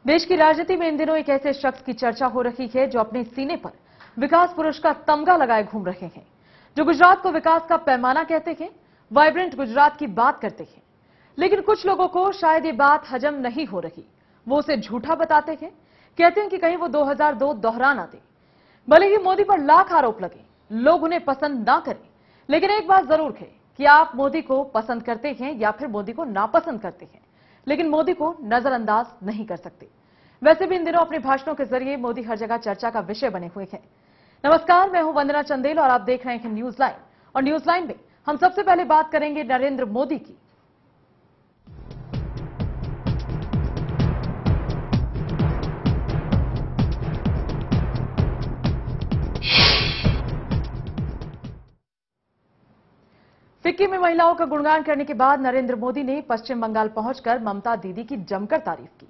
देश की राजनीति में इन दिनों एक ऐसे शख्स की चर्चा हो रही है जो अपने सीने पर विकास पुरुष का तमगा लगाए घूम रहे हैं, जो गुजरात को विकास का पैमाना कहते हैं, वाइब्रेंट गुजरात की बात करते हैं। लेकिन कुछ लोगों को शायद ये बात हजम नहीं हो रही, वो उसे झूठा बताते हैं, कहते हैं कि कहीं वो 2002 दोहरा ना दे। भले ही मोदी पर लाख आरोप लगे, लोग उन्हें पसंद ना करें, लेकिन एक बात जरूर है कि आप मोदी को पसंद करते हैं या फिर मोदी को नापसंद करते हैं, लेकिन मोदी को नजरअंदाज नहीं कर सकते। वैसे भी इन दिनों अपने भाषणों के जरिए मोदी हर जगह चर्चा का विषय बने हुए हैं। नमस्कार, मैं हूं वंदना चंदेल और आप देख रहे हैं न्यूज लाइन। और न्यूज लाइन में हम सबसे पहले बात करेंगे नरेंद्र मोदी की। फिक्की में महिलाओं का गुणगान करने के बाद नरेंद्र मोदी ने पश्चिम बंगाल पहुंचकर ममता दीदी की जमकर तारीफ की।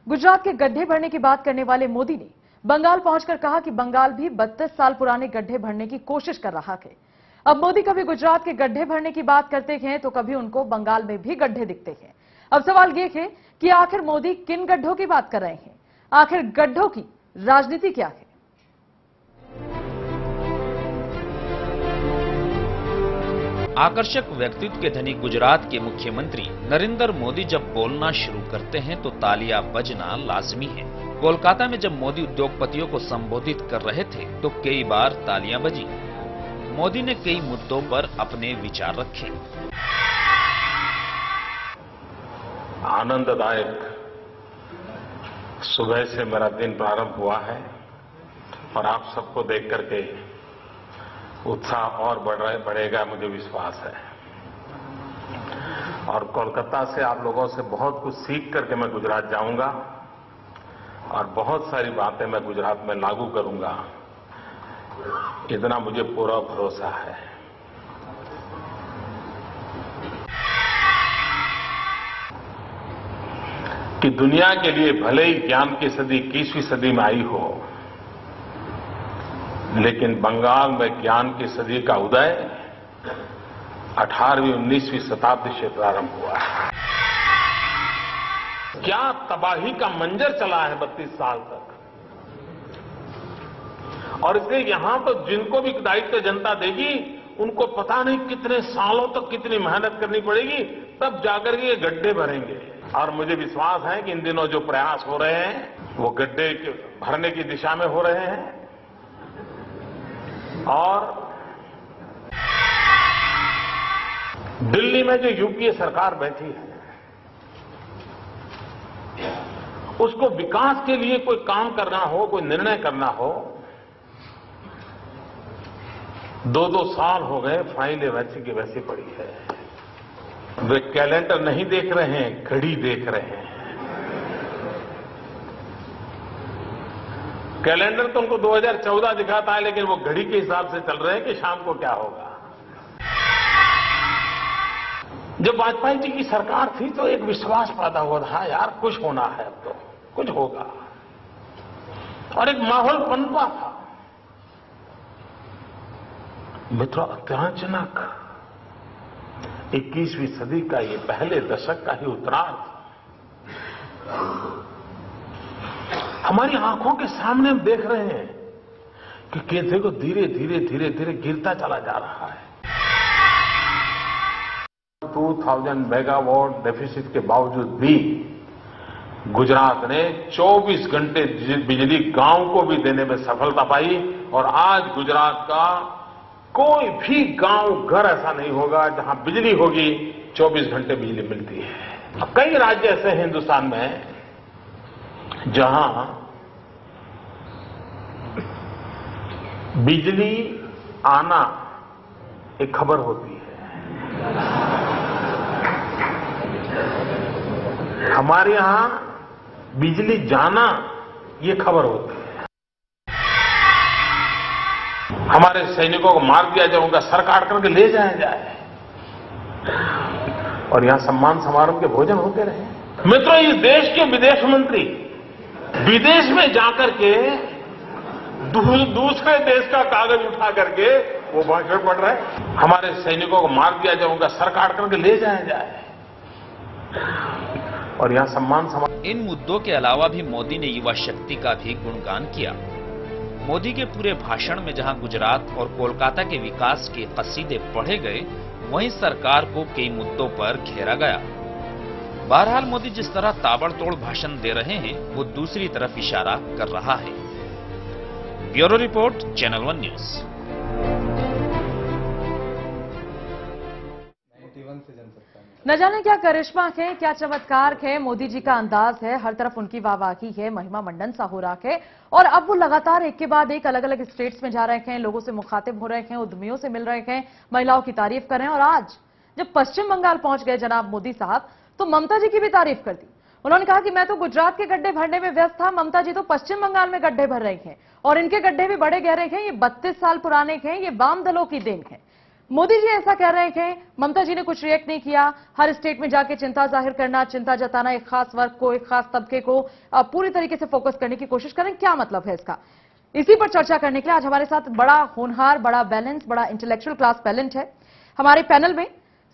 गुजरात के गड्ढे भरने की बात करने वाले मोदी ने बंगाल पहुंचकर कहा कि बंगाल भी 32 साल पुराने गड्ढे भरने की कोशिश कर रहा है। अब मोदी कभी गुजरात के गड्ढे भरने की बात करते हैं तो कभी उनको बंगाल में भी गड्ढे दिखते हैं। अब सवाल यह है कि आखिर मोदी किन गड्ढों की बात कर रहे हैं, आखिर गड्ढों की राजनीति क्या है। आकर्षक व्यक्तित्व के धनी गुजरात के मुख्यमंत्री नरेंद्र मोदी जब बोलना शुरू करते हैं तो तालियां बजना लाजमी है। कोलकाता में जब मोदी उद्योगपतियों को संबोधित कर रहे थे तो कई बार तालियां बजी। मोदी ने कई मुद्दों पर अपने विचार रखे। आनंददायक सुबह से मेरा दिन प्रारंभ हुआ है और आप सबको देख करके उत्साह और बढ़ेगा, मुझे विश्वास है। और कोलकाता से आप लोगों से बहुत कुछ सीख करके मैं गुजरात जाऊंगा और बहुत सारी बातें मैं गुजरात में लागू करूंगा, इतना मुझे पूरा भरोसा है। कि दुनिया के लिए भले ही ज्ञान की सदी 21वीं सदी में आई हो, लेकिन बंगाल में ज्ञान की सदी का उदय 18वीं 19वीं शताब्दी से प्रारंभ हुआ है। क्या तबाही का मंजर चला है 32 साल तक। और इसलिए यहां तो जिनको भी दायित्व जनता देगी उनको पता नहीं कितने सालों तक कितनी मेहनत करनी पड़ेगी, तब जाकर के ये गड्ढे भरेंगे। और मुझे विश्वास है कि इन दिनों जो प्रयास हो रहे हैं वो गड्ढे भरने की दिशा में हो रहे हैं। और दिल्ली में जो यूपीए सरकार बैठी है उसको विकास के लिए कोई काम करना हो, कोई निर्णय करना हो, 2-2 साल हो गए, फाइलें वैसी की वैसी पड़ी है। वे कैलेंडर नहीं देख रहे हैं, घड़ी देख रहे हैं। कैलेंडर तो उनको 2014 दिखाता है, लेकिन वो घड़ी के हिसाब से चल रहे हैं कि शाम को क्या होगा। जब वाजपेयी जी की सरकार थी तो एक विश्वास पैदा हुआ था, यार कुछ होना है, अब तो कुछ होगा, और एक माहौल पनपा था। मित्रों, अचानक 21वीं सदी का ये पहले दशक का ही उत्तरार्ध हमारी आंखों के सामने हम देख रहे हैं कि केंद्र को धीरे धीरे धीरे धीरे गिरता चला जा रहा है। 2000 मेगावाट डेफिसिट के बावजूद भी गुजरात ने 24 घंटे बिजली गांव को भी देने में सफलता पाई। और आज गुजरात का कोई भी गांव, घर ऐसा नहीं होगा जहां बिजली होगी, 24 घंटे बिजली मिलती है। अब कई राज्य ऐसे हैं हिंदुस्तान में जहां बिजली आना एक खबर होती है, हमारे यहां बिजली जाना ये खबर होती है। हमारे सैनिकों को मार दिया जाए, उनका सर काट करके ले जाया जाए, और यहां सम्मान समारोह के भोजन होते रहे। मित्रों, इस देश के विदेश मंत्री विदेश में जाकर के दूसरे देश का कागज उठा करके वो भाषण पढ़ रहे हैं। हमारे सैनिकों को मार दिया जाए, उनका सर काट करके ले जाया जाए, और यहाँ सम्मान समाज। इन मुद्दों के अलावा भी मोदी ने युवा शक्ति का भी गुणगान किया। मोदी के पूरे भाषण में जहां गुजरात और कोलकाता के विकास के कसीदे पढ़े गए, वहीं सरकार को कई मुद्दों पर घेरा गया। बहरहाल मोदी जिस तरह ताबड़तोड़ भाषण दे रहे हैं, वो दूसरी तरफ इशारा कर रहा है। Bureau report, channel 1 news. न जाने क्या करिश्मा है, क्या चमत्कार है, मोदी जी का अंदाज है, हर तरफ उनकी वाहवाही है, महिमा मंडन सा हो रहा है। और अब वो लगातार एक के बाद एक अलग अलग स्टेट्स में जा रहे हैं, लोगों से मुखातिब हो रहे हैं, उद्यमियों से मिल रहे हैं, महिलाओं की तारीफ कर रहे हैं। और आज जब पश्चिम बंगाल पहुंच गए जनाब मोदी साहब, तो ममता जी की भी तारीफ कर दी। उन्होंने कहा कि मैं तो गुजरात के गड्ढे भरने में व्यस्त था, ममता जी तो पश्चिम बंगाल में गड्ढे भर रही हैं और इनके गड्ढे भी बड़े गहरे हैं, ये 32 साल पुराने हैं, ये वाम दलों की देन है। मोदी जी ऐसा कह रहे हैं, ममता जी ने कुछ रिएक्ट नहीं किया। हर स्टेट में जाके चिंता जाहिर करना, चिंता जताना, एक खास वर्ग को, एक खास तबके को पूरी तरीके से फोकस करने की कोशिश करें, क्या मतलब है इसका? इसी पर चर्चा करने के लिए आज हमारे साथ बड़ा होनहार, बड़ा बैलेंस, बड़ा इंटेलेक्चुअल क्लास टैलेंट है। हमारे पैनल में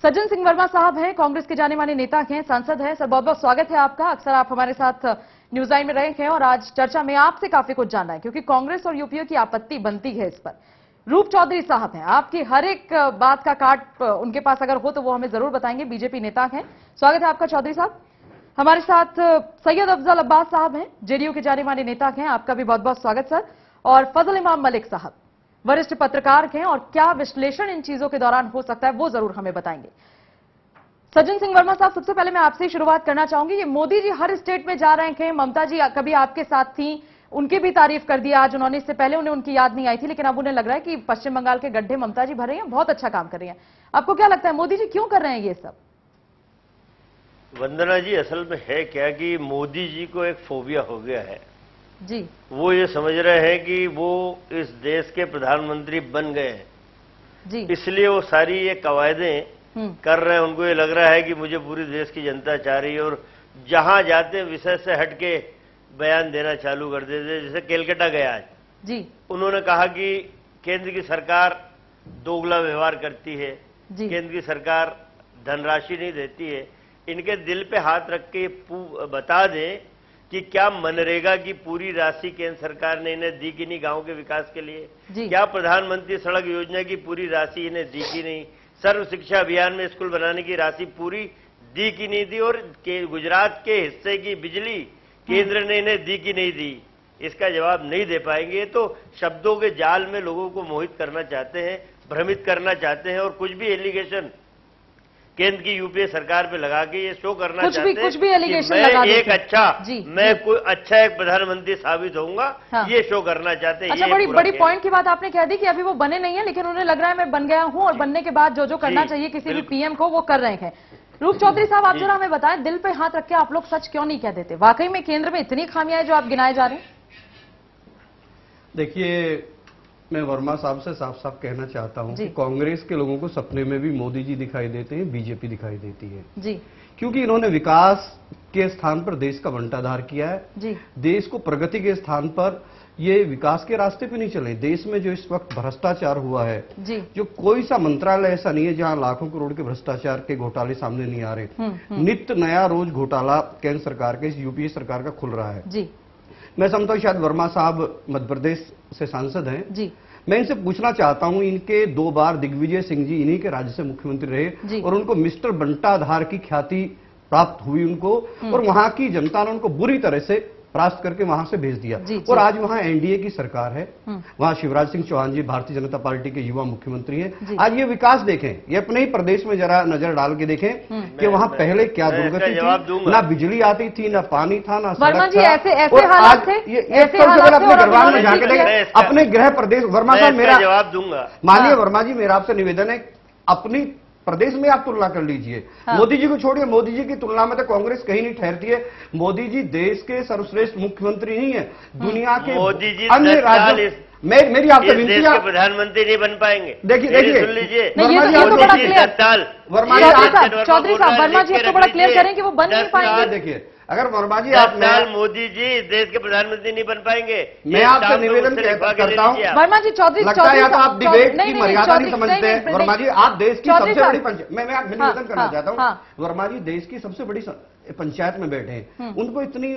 सज्जन सिंह वर्मा साहब हैं, कांग्रेस के जाने माने नेता हैं, सांसद हैं। सर, बहुत बहुत स्वागत है आपका। अक्सर आप हमारे साथ न्यूज लाइन में रहे हैं और आज चर्चा में आपसे काफी कुछ जानना है, क्योंकि कांग्रेस और यूपीए की आपत्ति बनती है इस पर। रूप चौधरी साहब हैं, आपकी हर एक बात का काट उनके पास अगर हो तो वो हमें जरूर बताएंगे, बीजेपी नेता हैं। स्वागत है आपका चौधरी साहब। हमारे साथ सैयद अफजल अब्बास साहब हैं, जेडीयू के जाने माने नेता हैं, आपका भी बहुत बहुत स्वागत सर। और फजल इमाम मलिक साहब वरिष्ठ पत्रकार हैं और क्या विश्लेषण इन चीजों के दौरान हो सकता है वो जरूर हमें बताएंगे। सज्जन सिंह वर्मा साहब, सबसे पहले मैं आपसे शुरुआत करना चाहूंगी। ये मोदी जी हर स्टेट में जा रहे हैं, ममता जी कभी आपके साथ थी, उनकी भी तारीफ कर दी आज उन्होंने, इससे पहले उन्हें उनकी याद नहीं आई थी, लेकिन अब उन्हें लग रहा है कि पश्चिम बंगाल के गड्ढे ममता जी भर रही हैं, बहुत अच्छा काम कर रही हैं। आपको क्या लगता है मोदी जी क्यों कर रहे हैं ये सब? वंदना जी, असल में है क्या कि मोदी जी को एक फोबिया हो गया है जी। वो ये समझ रहे हैं कि वो इस देश के प्रधानमंत्री बन गए हैं जी, इसलिए वो सारी ये कवायदें कर रहे हैं। उनको ये लग रहा है कि मुझे पूरी देश की जनता चाह रही है और जहां जाते हैं विषय से हटके बयान देना चालू कर देते। जैसे केलकटा गया आज जी, उन्होंने कहा कि केंद्र की सरकार दोगला व्यवहार करती है, केंद्र की सरकार धनराशि नहीं देती है। इनके दिल पे हाथ रख के बता दें कि क्या मनरेगा की पूरी राशि केंद्र सरकार ने इन्हें दी कि नहीं गांव के विकास के लिए? क्या प्रधानमंत्री सड़क योजना की पूरी राशि इन्हें दी कि नहीं? सर्व शिक्षा अभियान में स्कूल बनाने की राशि पूरी दी कि नहीं दी? और गुजरात के हिस्से की बिजली केंद्र ने इन्हें दी कि नहीं दी? इसका जवाब नहीं दे पाएंगे। तो शब्दों के जाल में लोगों को मोहित करना चाहते हैं, भ्रमित करना चाहते हैं और कुछ भी एलिगेशन केंद्र की यूपीए सरकार पे लगा के ये शो करना चाहते हैं कुछ भी एलिगेशन मैं लगा एक अच्छा मैं कोई अच्छा एक प्रधानमंत्री साबित होऊंगा। हाँ। ये शो करना चाहते हैं। अच्छा, बड़ी पॉइंट की बात आपने कह दी कि अभी वो बने नहीं है, लेकिन उन्हें लग रहा है मैं बन गया हूं और बनने के बाद जो जो करना चाहिए किसी भी पीएम को वो कर रहे हैं। रूप चौधरी साहब, आप जरा हमें बताएं, दिल पे हाथ रख के आप लोग सच क्यों नहीं कह देते? वाकई में केंद्र में इतनी खामियां हैं जो आप गिनाए जा रहे हैं? देखिए, मैं वर्मा साहब से साफ साफ कहना चाहता हूं कि कांग्रेस के लोगों को सपने में भी मोदी जी दिखाई देते हैं, बीजेपी दिखाई देती है जी, क्योंकि इन्होंने विकास के स्थान पर देश का बंटाधार किया है जी। देश को प्रगति के स्थान पर ये विकास के रास्ते पे नहीं चले। देश में जो इस वक्त भ्रष्टाचार हुआ है जी, जो कोई सा मंत्रालय ऐसा नहीं है जहां लाखों करोड़ के भ्रष्टाचार के घोटाले सामने नहीं आ रहे। नित्य नया रोज घोटाला केंद्र सरकार के, यूपीए सरकार का खुल रहा है जी। मैं समझता हूँ शायद वर्मा साहब मध्य प्रदेश से सांसद हैं जी। मैं इनसे पूछना चाहता हूं, इनके 2 बार दिग्विजय सिंह जी इन्हीं के राज्य से मुख्यमंत्री रहे और उनको मिस्टर बंटाधार की ख्याति प्राप्त हुई उनको, और वहां की जनता ने उनको बुरी तरह से परास्त करके वहां से भेज दिया और आज वहां एनडीए की सरकार है। वहां शिवराज सिंह चौहान जी भारतीय जनता पार्टी के युवा मुख्यमंत्री हैं। आज ये विकास देखें, ये अपने ही प्रदेश में जरा नजर डाल के देखें कि वहां पहले क्या दुर्गति थी, ना बिजली आती थी, ना पानी था, ना सड़क था। ऐसे हालात थे, अपने गृहवान में जाके देखें, अपने गृह प्रदेश। वर्मा साहब, मेरा जवाब दूंगा। माननीय वर्मा जी, मेरा आपसे निवेदन है, अपनी प्रदेश में आप तुलना कर लीजिए। हाँ। मोदी जी को छोड़िए, मोदी जी की तुलना में तो कांग्रेस कहीं नहीं ठहरती है। मोदी जी देश के सर्वश्रेष्ठ मुख्यमंत्री नहीं है, दुनिया के मोदी जी अन्य राज्यों मेरी आपसे विनती है, प्रधानमंत्री नहीं बन पाएंगे। देखिए सुन लीजिए, चौधरी साहब, वर्मा जी अब तो बड़ा क्लियर करें कि वो बन नहीं पाएंगे। देखिए, अगर वर्मा जी 10 साल मोदी जी देश के प्रधानमंत्री नहीं बन पाएंगे। मैं आपसे निवेदन करता हूँ वर्मा जी, चौधरी लगता है या तो आप डिबेट की मर्यादा नहीं समझते हैं। वर्मा जी, आप देश की सबसे बड़ी पंचायत, मैं निवेदन करना चाहता हूँ, वर्मा जी देश की सबसे बड़ी पंचायत में बैठे हैं, उनको इतनी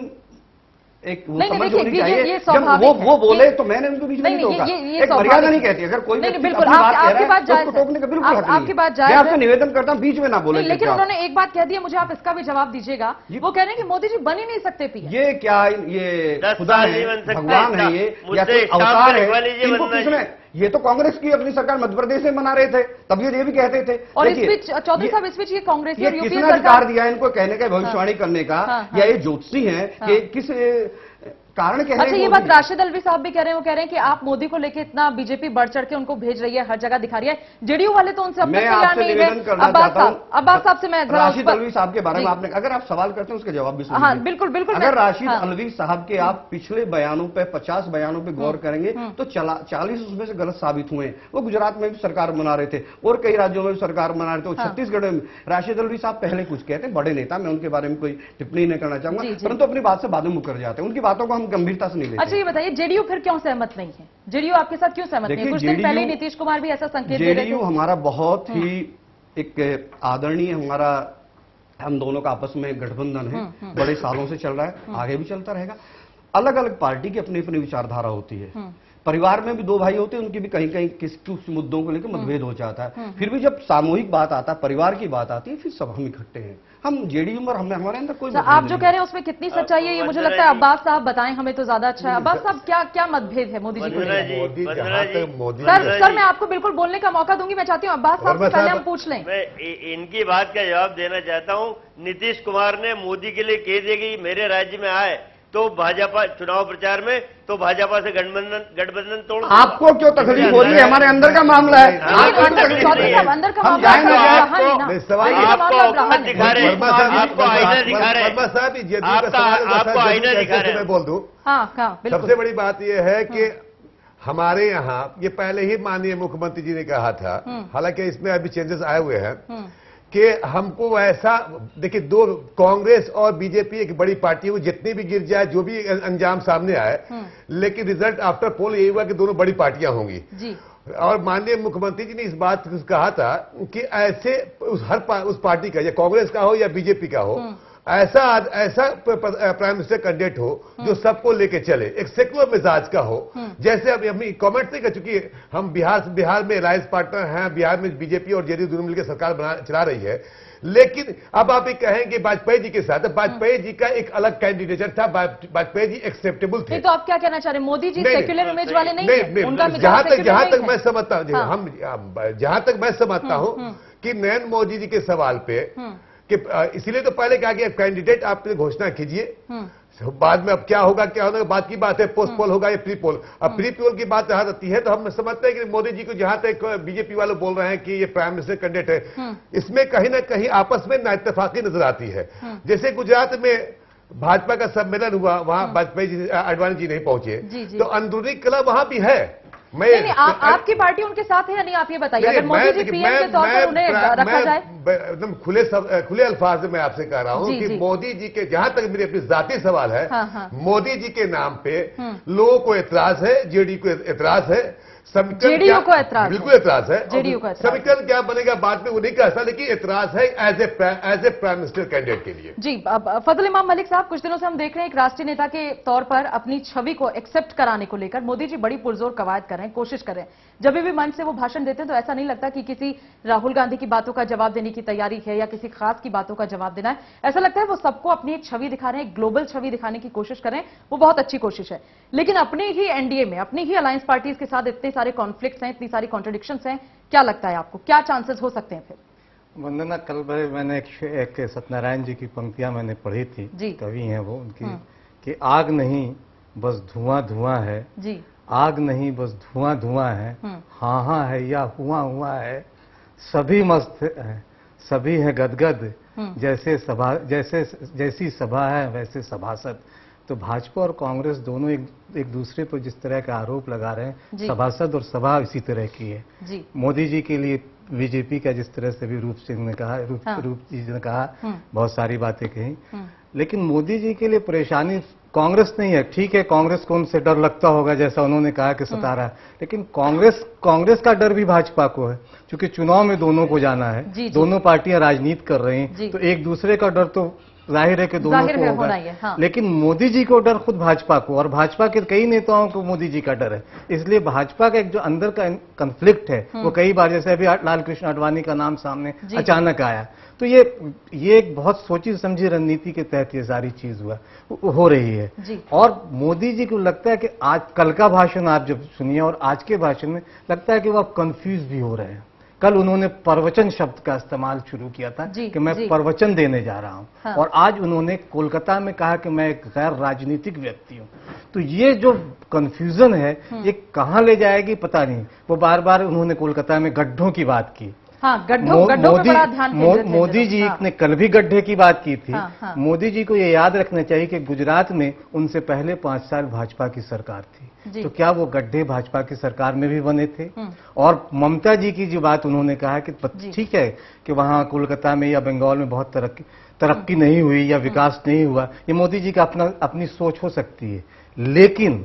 एक वो समझ होनी चाहिए। जब वो बोले तो मैंने उनको बीच में नहीं टोका, एक मर्यादा नहीं कहती। अगर कोई बिल्कुल आपकी बात जायज है, टोकने का बिल्कुल आपकी बात जायज है। मैं आपसे निवेदन करता हूँ बीच में ना बोले। लेकिन उन्होंने एक बात कह दी है, मुझे आप इसका भी जवाब दीजिएगा। वो कह रहे हैं कि मोदी जी बन ही नहीं सकते पीएम। ये क्या, ये खुदा है, भगवान है ये, या कोई अवतार है? इनको किसने, ये तो कांग्रेस की अपनी सरकार मध्य प्रदेश में मना रहे थे, तब ये भी कहते थे। और इस बीच चौधरी साहब, इस बीच ये कांग्रेस ये किसने अधिकार दिया इनको कहने का, भविष्यवाणी करने का? या ये ज्योतिषी हैं कि किस कारण कह रहे हैं? अच्छा, ये बात राशिद अलवी साहब भी कह रहे हैं। वो कह रहे हैं कि आप मोदी को लेके इतना बीजेपी बढ़ चढ़ के उनको भेज रही है, हर जगह दिखा रही है। जेडीयू वाले तो उनसे अपने तैयार नहीं है। अब्बास साहब से मैं राशिद अलवी साहब के बारे में आपने, अगर आप सवाल करते हैं उसके जवाब भी सुनिए। हाँ, बिल्कुल बिल्कुल। अगर राशिद अलवी साहब के आप पिछले बयानों पे 50 बयानों पे गौर करेंगे तो 40 उसमें से गलत साबित हुए। वो गुजरात में भी सरकार बना रहे थे और कई राज्यों में भी सरकार बना रहे थे। छत्तीसगढ़ में राशिद अलवी साहब पहले कुछ कहते, बड़े नेता, मैं उनके बारे में कोई टिप्पणी नहीं करना चाहूंगा, परंतु अपनी बात से बाद में मुकर जाते हैं। उनकी बातों को हम गंभीरता से नहीं लेते। अच्छा, ये बताइए जेडीयू फिर क्यों सहमत नहीं है? जेडीयू आपके साथ क्यों सहमत नहीं है? कुछ दिन पहले ही नीतीश कुमार भी ऐसा संकेत दे रहे थे। जेडीयू हमारा बहुत ही एक आदरणीय, हमारा हम दोनों का आपस में गठबंधन है, बड़े सालों से चल रहा है, आगे भी चलता रहेगा। अलग अलग पार्टी की अपनी अपनी विचारधारा होती है। परिवार में भी दो भाई होते हैं, उनकी भी कहीं कहीं कुछ मुद्दों को लेकर मतभेद हो जाता है। फिर भी जब सामूहिक बात आता है, परिवार की बात आती है, फिर सब हम इकट्ठे हैं। हम जेडीयू में हमारे अंदर कोई आप जो कह रहे हैं उसमें कितनी सच्चाई है, ये मुझे लगता है अब्बास साहब बताएं हमें तो ज्यादा अच्छा है। अब्बास साहब, क्या मतभेद है मोदी जी को? सर मैं आपको बिल्कुल बोलने का मौका दूंगी। मैं चाहती हूँ अब्बास साहब से पहले हम पूछ लें। मैं इनकी बात का जवाब देना चाहता हूँ। नीतीश कुमार ने मोदी के लिए कह दिया कि मेरे राज्य में आए तो भाजपा चुनाव प्रचार में, तो भाजपा से गठबंधन तोड़। आपको क्यों तकलीफ हो रही है? हमारे अंदर का मामला है। अंदर का मामला आपको आईना दिखा रहे हैं। आपको आईना दिखा रहे हैं। मैं बोल दूं, सबसे बड़ी बात यह है कि हमारे यहाँ ये पहले ही माननीय मुख्यमंत्री जी ने कहा था, हालांकि इसमें अभी चेंजेस आए हुए हैं, कि हमको ऐसा, देखिए, दो कांग्रेस और बीजेपी एक बड़ी पार्टी है, जितनी भी गिर जाए, जो भी अंजाम सामने आए, लेकिन रिजल्ट आफ्टर पोल यही हुआ कि दोनों बड़ी पार्टियां होंगी जी। और माननीय मुख्यमंत्री जी ने इस बात कहा था कि ऐसे उस पार्टी का, या कांग्रेस का हो या बीजेपी का हो, ऐसा प्राइम मिनिस्टर कैंडिडेट हो जो सबको लेके चले, एक सेकुलर मिजाज का हो। जैसे अभी हम कमेंट नहीं कर चुकी, हम बिहार में अलायंस पार्टनर हैं, बिहार में बीजेपी और जेडीयू दोनों मिलकर सरकार चला रही है। लेकिन अब आप ये कहेंगे वाजपेयी जी के साथ, वाजपेयी जी का एक अलग कैंडिडेटर था, वाजपेयी जी एक्सेप्टेबल थे। तो आप क्या कहना चाह रहे हैं? मोदी जी सेक्युलर इमेज वाले नहीं है? जहां तक मैं समझता हूं, हम जहां तक मैं समझता हूं कि नरेंद्र मोदी जी के सवाल पे, कि इसीलिए तो पहले कहा कि कैंडिडेट आपने घोषणा कीजिए, बाद में अब क्या होगा बात की बात है, पोस्ट पोल होगा या प्री पोल। अब प्री पोल की बात जहां रहती है तो हम समझते हैं कि मोदी जी को, जहां तक बीजेपी वाले बोल रहे हैं कि ये प्राइम मिनिस्टर कैंडिडेट है, इसमें कहीं ना कहीं आपस में नाइत्तेफाकी नजर आती है। जैसे गुजरात में भाजपा का सम्मेलन हुआ, वहां वाजपेयी जी, आडवाणी जी नहीं पहुंचे, तो अंदरूनी कला वहां भी है। नहीं, आपकी पार्टी उनके साथ है या नहीं, आप ये बताइए। अगर मोदी जी पीएम के तौर पर उन्हें रखा जाए, एकदम खुले अल्फाज में मैं आपसे कह रहा हूं कि मोदी जी के, जहां तक मेरी अपनी जाती सवाल है, मोदी जी के नाम पे लोगों को एतराज है, जेडीयू को एतराज है, जेडीयू को एतराज, बिल्कुल एतराज है। जेडीयू को समीकरण क्या बनेगा बाद में वो नहीं कह सकता, लेकिन एतराज है as a prime minister candidate के लिए। जी, फजल इमाम मलिक साहब, कुछ दिनों से हम देख रहे हैं एक राष्ट्रीय नेता के तौर पर अपनी छवि को एक्सेप्ट कराने को लेकर मोदी जी बड़ी पुरजोर कवायद कर रहे हैं, कोशिश कर रहे हैं। जब भी मंच से वो भाषण देते हैं तो ऐसा नहीं लगता कि किसी राहुल गांधी की बातों का जवाब देने की तैयारी है या किसी खास की बातों का जवाब देना है। ऐसा लगता है वो सबको अपनी एक छवि दिखा रहे हैं, ग्लोबल छवि दिखाने की कोशिश कर रहे हैं। वो बहुत अच्छी कोशिश है, लेकिन अपने ही एनडीए में, अपनी ही अलायंस पार्टीज के साथ इतने सारे कॉन्फ्लिक्ट्स हैं, इतनी सारी कॉन्ट्रडिक्शंस हैं। क्या लगता है आपको, क्या चांसेस हो सकते हैं फिर? वंदना, कल मैंने एक सत्यनारायण जी की पंक्तियां मैंने पढ़ी थी, कवि हैं वो, उनकी, कि आग नहीं बस धुआं धुआं है जी, आग नहीं बस धुआं धुआं है, हाँ हाँ है या हुआ हुआ है, सभी मस्त है, सभी है गदगद, जैसी सभा है वैसे सभासद। तो भाजपा और कांग्रेस दोनों एक दूसरे पर जिस तरह के आरोप लगा रहे हैं, सभासद और सभा इसी तरह की है। मोदी जी के लिए बीजेपी का जिस तरह से भी रूप जी ने कहा बहुत सारी बातें कही, लेकिन मोदी जी के लिए परेशानी कांग्रेस नहीं है। ठीक है, कांग्रेस को उनसे डर लगता होगा जैसा उन्होंने कहा कि सता रहा है, लेकिन कांग्रेस का डर भी भाजपा को है, क्योंकि चुनाव में दोनों को जाना है। दोनों पार्टियां राजनीति कर रही हैं, तो एक दूसरे का डर तो जाहिर है कि दोनों को होगा। हाँ। लेकिन मोदी जी को डर खुद भाजपा को, और भाजपा के कई नेताओं को मोदी जी का डर है। इसलिए भाजपा का एक जो अंदर का कन्फ्लिक्ट है वो कई बार, जैसे अभी लाल कृष्ण आडवाणी का नाम सामने अचानक आया, तो ये एक बहुत सोची समझी रणनीति के तहत ये सारी चीज हो रही है। और मोदी जी को लगता है कि आज कल का भाषण आप जब सुनिए और आज के भाषण में लगता है कि वो आप कंफ्यूज भी हो रहे हैं। कल उन्होंने प्रवचन शब्द का इस्तेमाल शुरू किया था कि मैं प्रवचन देने जा रहा हूं। हाँ। और आज उन्होंने कोलकाता में कहा कि मैं एक गैर राजनीतिक व्यक्ति हूं। तो ये जो कंफ्यूजन है ये कहां ले जाएगी पता नहीं। वो बार बार उन्होंने कोलकाता में गड्ढों की बात की। हाँ, गड्ढों पे बड़ा ध्यान मोदी जी ने कल भी गड्ढे की बात की थी। मोदी जी को ये याद रखना चाहिए कि गुजरात में उनसे पहले 5 साल भाजपा की सरकार थी, तो क्या वो गड्ढे भाजपा की सरकार में भी बने थे? और ममता जी की जो बात उन्होंने कहा कि ठीक है कि वहां कोलकाता में या बंगाल में बहुत तरक्की नहीं हुई या विकास नहीं हुआ, ये मोदी जी का अपनी सोच हो सकती है, लेकिन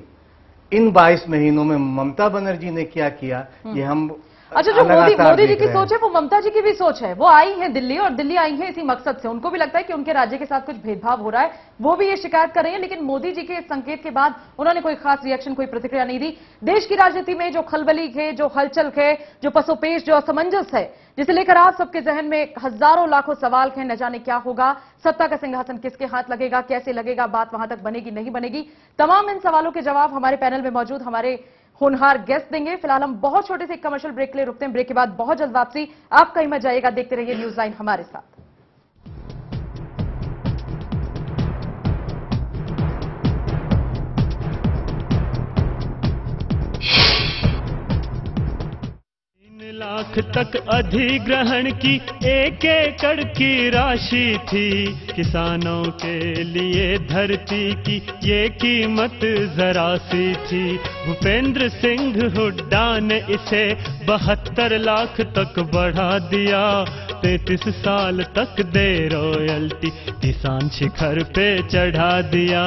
इन 22 महीनों में ममता बनर्जी ने क्या किया ये हम अच्छा, जो मोदी जी की सोच है वो ममता जी की भी सोच है। वो आई है दिल्ली और दिल्ली आई है इसी मकसद से। उनको भी लगता है कि उनके राज्य के साथ कुछ भेदभाव हो रहा है, वो भी ये शिकायत कर रही है। लेकिन मोदी जी के इस संकेत के बाद उन्होंने कोई खास रिएक्शन, कोई प्रतिक्रिया नहीं दी। देश की राजनीति में जो खलबली है, जो हलचल है, जो पसोपेश, जो असमंजस है, जिसे लेकर आप सबके जहन में हजारों लाखों सवाल हैं, न जाने क्या होगा, सत्ता का सिंहासन किसके हाथ लगेगा, कैसे लगेगा, बात वहां तक बनेगी नहीं बनेगी, तमाम इन सवालों के जवाब हमारे पैनल में मौजूद हमारे होनहार गेस्ट देंगे। फिलहाल हम बहुत छोटे से एक कमर्शियल ब्रेक के लिए रुकते हैं। ब्रेक के बाद बहुत जल्द वापसी। आप कहीं मत जाइएगा, देखते रहिए न्यूज लाइन हमारे साथ। लाख तक अधिग्रहण की 1 एकड़ की राशि थी, किसानों के लिए धरती की ये कीमत जरा सी थी। भूपेंद्र सिंह हुड्डा ने इसे 72 लाख तक बढ़ा दिया। 33 साल तक दे रॉयल्टी, किसान शिखर पे चढ़ा दिया।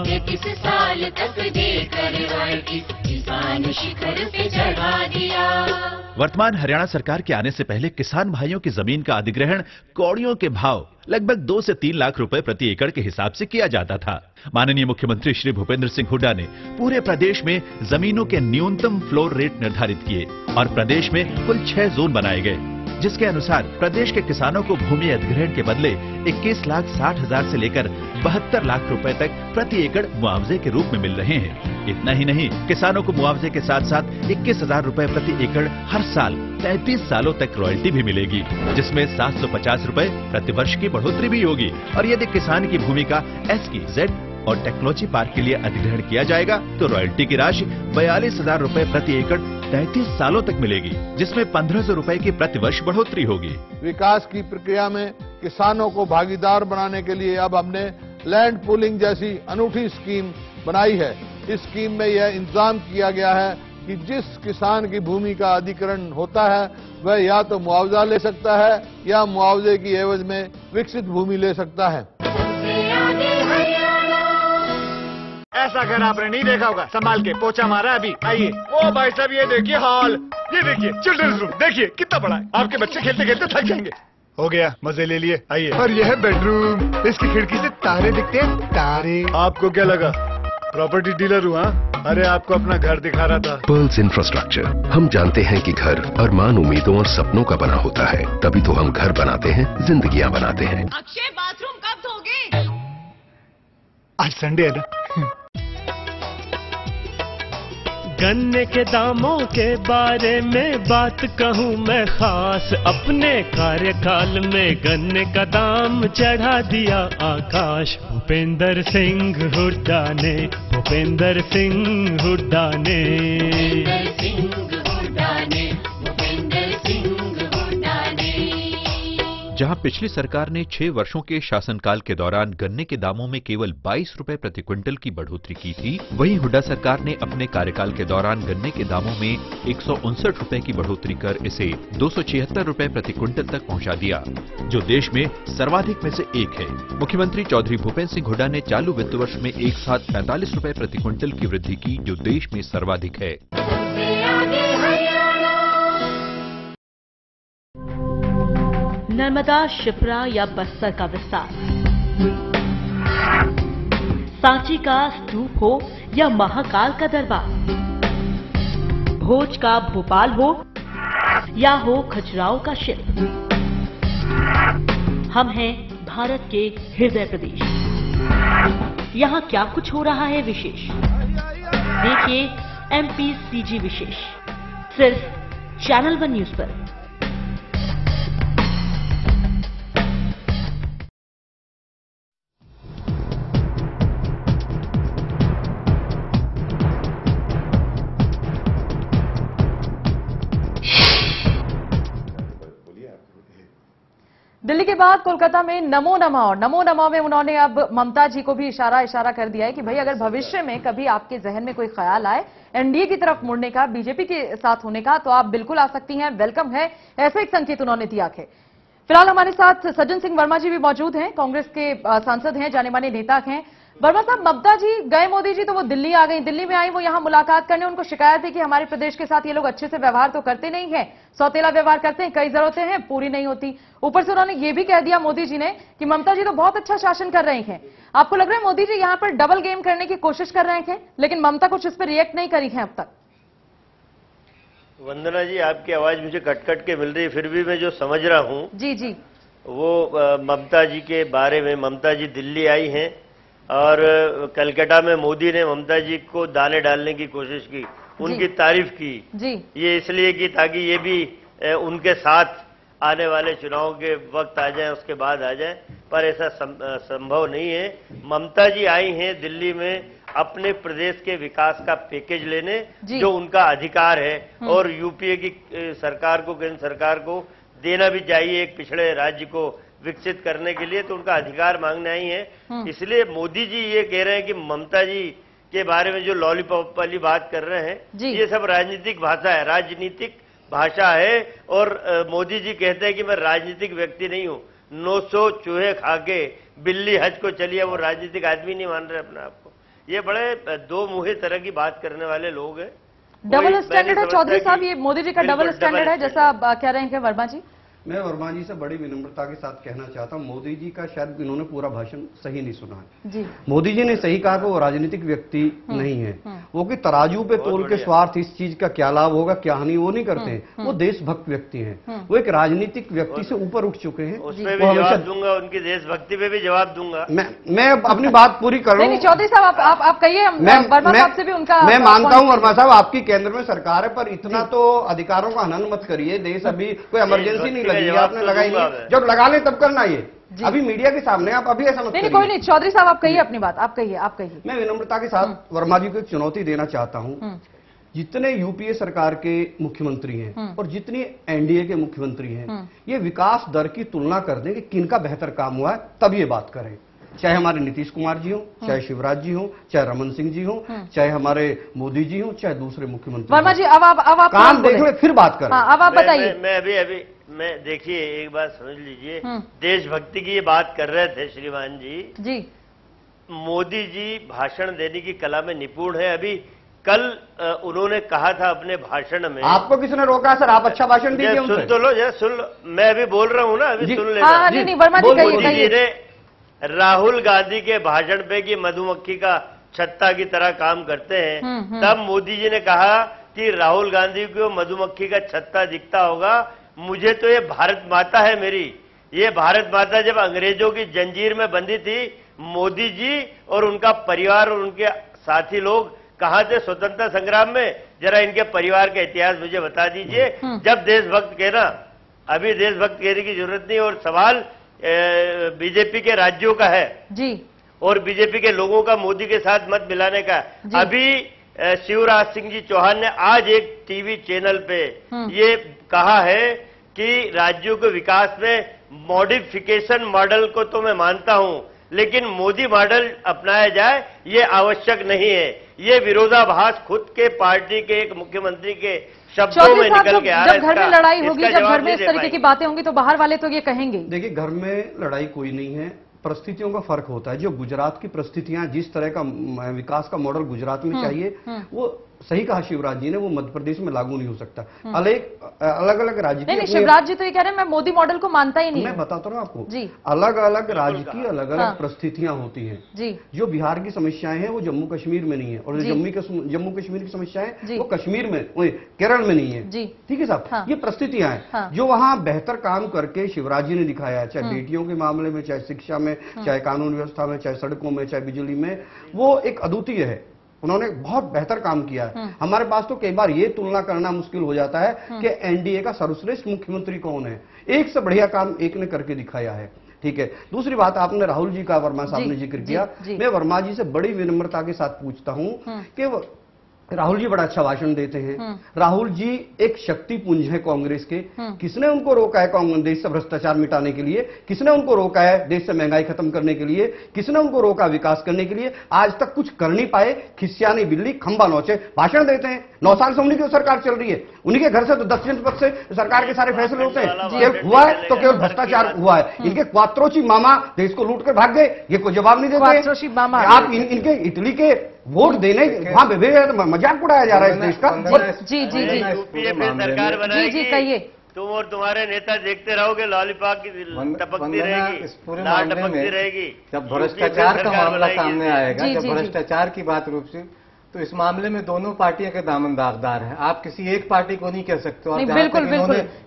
33 साल तक देकर रॉयल्टी, किसान शिखर पे चढ़ा दिया। वर्तमान हरियाणा सरकार के आने से पहले किसान भाइयों की जमीन का अधिग्रहण कौड़ियों के भाव लगभग 2 से 3 लाख रुपए प्रति एकड़ के हिसाब से किया जाता था। माननीय मुख्यमंत्री श्री भूपेंद्र सिंह हुड्डा ने पूरे प्रदेश में जमीनों के न्यूनतम फ्लोर रेट निर्धारित किए और प्रदेश में कुल 6 जोन बनाए गए, जिसके अनुसार प्रदेश के किसानों को भूमि अधिग्रहण के बदले 21,60,000 से लेकर 72 लाख रुपए तक प्रति एकड़ मुआवजे के रूप में मिल रहे हैं। इतना ही नहीं, किसानों को मुआवजे के साथ साथ 21,000 रुपए प्रति एकड़ हर साल 33 सालों तक रॉयल्टी भी मिलेगी, जिसमें 750 रुपए प्रति वर्ष की बढ़ोतरी भी होगी। और यदि किसान की भूमि का SEZ जेड और टेक्नोलॉजी पार्क के लिए अधिग्रहण किया जाएगा तो रॉयल्टी की राशि 42,000 रुपए प्रति एकड़ 33 सालों तक मिलेगी, जिसमें 1,500 रुपए की प्रति वर्ष बढ़ोतरी होगी। विकास की प्रक्रिया में किसानों को भागीदार बनाने के लिए अब हमने लैंड पूलिंग जैसी अनूठी स्कीम बनाई है। इस स्कीम में यह इंतजाम किया गया है कि जिस किसान की भूमि का अधिग्रहण होता है वह या तो मुआवजा ले सकता है या मुआवजे की एवज में विकसित भूमि ले सकता है। ऐसा घर आपने नहीं देखा होगा, संभाल के पोछा मारा अभी। आइए, ओ भाई साहब ये देखिए हॉल, ये देखिए चिल्ड्रंस रूम, देखिए कितना बड़ा है। आपके बच्चे खेलते खेलते थक जाएंगे। हो गया, मजे ले लिए। आइए। और ये है बेडरूम, इसकी खिड़की से तारे दिखते हैं, तारे। आपको क्या लगा प्रॉपर्टी डीलर हुआ? अरे आपको अपना घर दिखा रहा था। पर्ल्स इंफ्रास्ट्रक्चर, हम जानते हैं कि घर अरमान, उम्मीदों और सपनों का बना होता है, तभी तो हम घर बनाते हैं, जिंदगियां बनाते हैं। अक्षय बाथरूम कब धोगे? आज संडे है ना। गन्ने के दामों के बारे में बात कहूँ मैं खास, अपने कार्यकाल में गन्ने का दाम चढ़ा दिया आकाश। भूपेंद्र सिंह हुड्डा ने, भूपेंद्र सिंह हुड्डा ने। जहां पिछली सरकार ने 6 वर्षों के शासनकाल के दौरान गन्ने के दामों में केवल 22 रुपए प्रति क्विंटल की बढ़ोतरी की थी, वहीं हुड्डा सरकार ने अपने कार्यकाल के दौरान गन्ने के दामों में 159 रुपए की बढ़ोतरी कर इसे 276 रुपए प्रति क्विंटल तक पहुंचा दिया, जो देश में सर्वाधिक में से एक है। मुख्यमंत्री चौधरी भूपेंद्र सिंह हुड्डा ने चालू वित्त वर्ष में एक साथ 45 रुपए प्रति क्विंटल की वृद्धि की, जो देश में सर्वाधिक है। नर्मदा, शिप्रा या बस्तर का विस्तार, सांची का स्तूप हो या महाकाल का दरबार, भोज का भोपाल हो या हो खजुराहो का शिल्प, हम हैं भारत के हृदय प्रदेश। यहाँ क्या कुछ हो रहा है विशेष, देखिए MPCG विशेष, सिर्फ चैनल 1 न्यूज पर। दिल्ली के बाद कोलकाता में नमो नमः, और नमो नमः में उन्होंने अब ममता जी को भी इशारा कर दिया है कि भाई अगर भविष्य में कभी आपके जहन में कोई ख्याल आए एनडीए की तरफ मुड़ने का, बीजेपी के साथ होने का, तो आप बिल्कुल आ सकती हैं, वेलकम है, ऐसा एक संकेत उन्होंने दिया है। फिलहाल हमारे साथ सज्जन सिंह वर्मा जी भी मौजूद हैं, कांग्रेस के सांसद हैं, जाने माने नेता हैं। वर्मा साहब, ममता जी गए, मोदी जी तो वो दिल्ली आ गई, दिल्ली में आई, वो यहां मुलाकात करने, उनको शिकायत है कि हमारे प्रदेश के साथ ये लोग अच्छे से व्यवहार तो करते नहीं है, सौतेला व्यवहार करते हैं, कई जरूरतें हैं पूरी नहीं होती। ऊपर से उन्होंने ये भी कह दिया मोदी जी ने कि ममता जी तो बहुत अच्छा शासन कर रही हैं। आपको लग रहा है मोदी जी यहां पर डबल गेम करने की कोशिश कर रहे थे, लेकिन ममता कुछ इस पर रिएक्ट नहीं करी है अब तक? वंदना जी, आपकी आवाज मुझे कट कट के मिल रही है, फिर भी मैं जो समझ रहा हूं जी जी वो ममता जी के बारे में, ममता जी दिल्ली आई हैं और कलकत्ता में मोदी ने ममता जी को दाने डालने की कोशिश की, उनकी तारीफ की जी। ये इसलिए कि ताकि ये भी उनके साथ आने वाले चुनाव के वक्त आ जाए, उसके बाद आ जाए, पर ऐसा संभव नहीं है। ममता जी आई हैं दिल्ली में अपने प्रदेश के विकास का पैकेज लेने, जो उनका अधिकार है, और यूपीए की सरकार को, केंद्र सरकार को देना भी चाहिए एक पिछड़े राज्य को विकसित करने के लिए, तो उनका अधिकार मांगने आई है। इसलिए मोदी जी ये कह रहे हैं कि ममता जी के बारे में जो लॉलीपॉप वाली बात कर रहे हैं, ये सब राजनीतिक भाषा है, राजनीतिक भाषा है। और मोदी जी कहते हैं कि मैं राजनीतिक व्यक्ति नहीं हूं, 900 चूहे खा के बिल्ली हज को चलिए, वो राजनीतिक आदमी नहीं मान रहे अपने आप को। ये बड़े दो मुहे तरह की बात करने वाले लोग हैं। डबल स्टैंडर्ड है चौधरी साहब, ये मोदी जी का डबल स्टैंडर्ड है, जैसा आप कह रहे हैं वर्मा जी। मैं वर्मा जी से बड़ी विनम्रता के साथ कहना चाहता हूं, मोदी जी का शायद इन्होंने पूरा भाषण सही नहीं सुना है जी। मोदी जी ने सही कहा कि वो राजनीतिक व्यक्ति नहीं है, वो कि तराजू पे तोल के स्वार्थ इस चीज का क्या लाभ होगा क्या हानि, वो नहीं करते हैं, वो देशभक्त व्यक्ति हैं, वो एक राजनीतिक व्यक्ति से ऊपर उठ चुके हैं। उसमें भी जवाब दूंगा, उनकी देशभक्ति पे भी जवाब दूंगा। मैं अपनी बात पूरी कर रहा हूँ। चौधरी साहब आप कहिए, वर्मा साहब से भी उनका। मैं मानता हूँ वर्मा साहब, आपकी केंद्र में सरकार है, पर इतना तो अधिकारों का हनन मत करिए। देश अभी कोई इमरजेंसी नहीं लगी है, आपने लगाई, जब लगा ले तब करना। ये अभी मीडिया के सामने आप अभी ऐसा मत करिए। कोई नहीं, चौधरी साहब आप कहिए अपनी बात, आप कहिए। मैं विनम्रता के साथ वर्मा जी को एक चुनौती देना चाहता हूं। जितने यूपीए सरकार के मुख्यमंत्री हैं और जितने एनडीए के मुख्यमंत्री हैं, ये विकास दर की तुलना कर दें कि किनका बेहतर काम हुआ है, तब ये बात करें। चाहे हमारे नीतीश कुमार जी हो, चाहे शिवराज जी हो, चाहे रमन सिंह जी हो, चाहे हमारे मोदी जी हो, चाहे दूसरे मुख्यमंत्री। वर्मा जी अब आप काम देख ले फिर बात करें। अब आप बताइए। मैं देखिए एक बात समझ लीजिए, देशभक्ति की ये बात कर रहे थे श्रीमान जी। मोदी जी भाषण देने की कला में निपुण है। अभी कल उन्होंने कहा था अपने भाषण में। आपको किसने रोका सर? आप अच्छा भाषण दीजिए। सुन तो लो, सुन लो, मैं अभी बोल रहा हूं ना, अभी सुन लेना। मोदी जी ने राहुल गांधी के भाषण पे कि मधुमक्खी का छत्ता की तरह काम करते हैं, तब मोदी जी ने कहा कि राहुल गांधी को मधुमक्खी का छत्ता दिखता होगा, मुझे तो ये भारत माता है मेरी। ये भारत माता जब अंग्रेजों की जंजीर में बंधी थी, मोदी जी और उनका परिवार और उनके साथी लोग कहां थे स्वतंत्रता संग्राम में? जरा इनके परिवार का इतिहास मुझे बता दीजिए। जब देशभक्त कहना, अभी देशभक्त कहने की जरूरत नहीं। और सवाल बीजेपी के राज्यों का है जी, और बीजेपी के लोगों का मोदी के साथ मत मिलाने का। अभी शिवराज सिंह जी चौहान ने आज एक टीवी चैनल पे ये कहा है कि राज्यों के विकास में मॉडिफिकेशन मॉडल को तो मैं मानता हूं, लेकिन मोदी मॉडल अपनाया जाए ये आवश्यक नहीं है। ये विरोधाभास खुद के पार्टी के एक मुख्यमंत्री के शब्दों में निकल के आ रहा है। जब घर में लड़ाई होगी, जब घर में इस तरीके की बातें होंगी तो बाहर वाले तो ये कहेंगे। देखिए, घर में लड़ाई कोई नहीं है, परिस्थितियों का फर्क होता है। जो गुजरात की परिस्थितियां, जिस तरह का विकास का मॉडल गुजरात में चाहिए, वो सही कहा शिवराज जी ने, वो मध्य प्रदेश में लागू नहीं हो सकता। अलग अलग राज्य की, शिवराज जी तो ये कह रहे हैं मैं मोदी मॉडल को मानता ही नहीं। मैं बताता हूँ आपको, अलग अलग राज्य की अलग अलग परिस्थितियां होती हैं जी। जो बिहार की समस्याएं हैं वो जम्मू कश्मीर में नहीं है, और जम्मू कश्मीर की समस्याएं वो कश्मीर में, केरल में नहीं है। ठीक है साहब, ये परिस्थितियां हैं जो वहां बेहतर काम करके शिवराज जी ने दिखाया, चाहे बेटियों के मामले में, चाहे शिक्षा में, चाहे कानून व्यवस्था में, चाहे सड़कों में, चाहे बिजली में, वो एक अद्वितीय है। उन्होंने बहुत बेहतर काम किया है। हमारे पास तो कई बार ये तुलना करना मुश्किल हो जाता है कि एनडीए का सर्वश्रेष्ठ मुख्यमंत्री कौन है। एक से बढ़िया काम एक ने करके दिखाया है। ठीक है, दूसरी बात, आपने राहुल जी का वर्मा साहब ने जिक्र किया। मैं वर्मा जी से बड़ी विनम्रता के साथ पूछता हूं कि राहुल जी बड़ा अच्छा भाषण देते हैं। राहुल जी एक शक्ति पुंज है कांग्रेस के। किसने उनको रोका है कांग्रेस देश से भ्रष्टाचार मिटाने के लिए? किसने उनको रोका है देश से महंगाई खत्म करने के लिए? किसने उनको रोका विकास करने के लिए? आज तक कुछ कर नहीं पाए। खिसियानी बिल्ली खंबा नोचे, भाषण देते हैं। 9 साल से उन्हीं की सरकार चल रही है, उन्हीं के घर से तो 10 जनपद से सरकार के सारे फैसले होते हैं। हुआ है तो केवल भ्रष्टाचार हुआ है। इनके क्वात्रोची मामा देश को लूट कर भाग गए, ये कोई जवाब नहीं देते। आप इनके इतनी के वोट देने वहां मजाक उड़ाया जा रहा है इस देश का। जी जी जी, यूपीए पे सरकार बनाएगी, कहिए। तुम और तुम्हारे नेता देखते रहोगे, लॉलीपॉप की टपकती रहेगी, लाल टपकती रहेगी। जब भ्रष्टाचार का मामला सामने आएगा, जब भ्रष्टाचार की बात रूप से, तो इस मामले में दोनों पार्टियों के दामन दागदार हैं। आप किसी एक पार्टी को नहीं कह सकते। और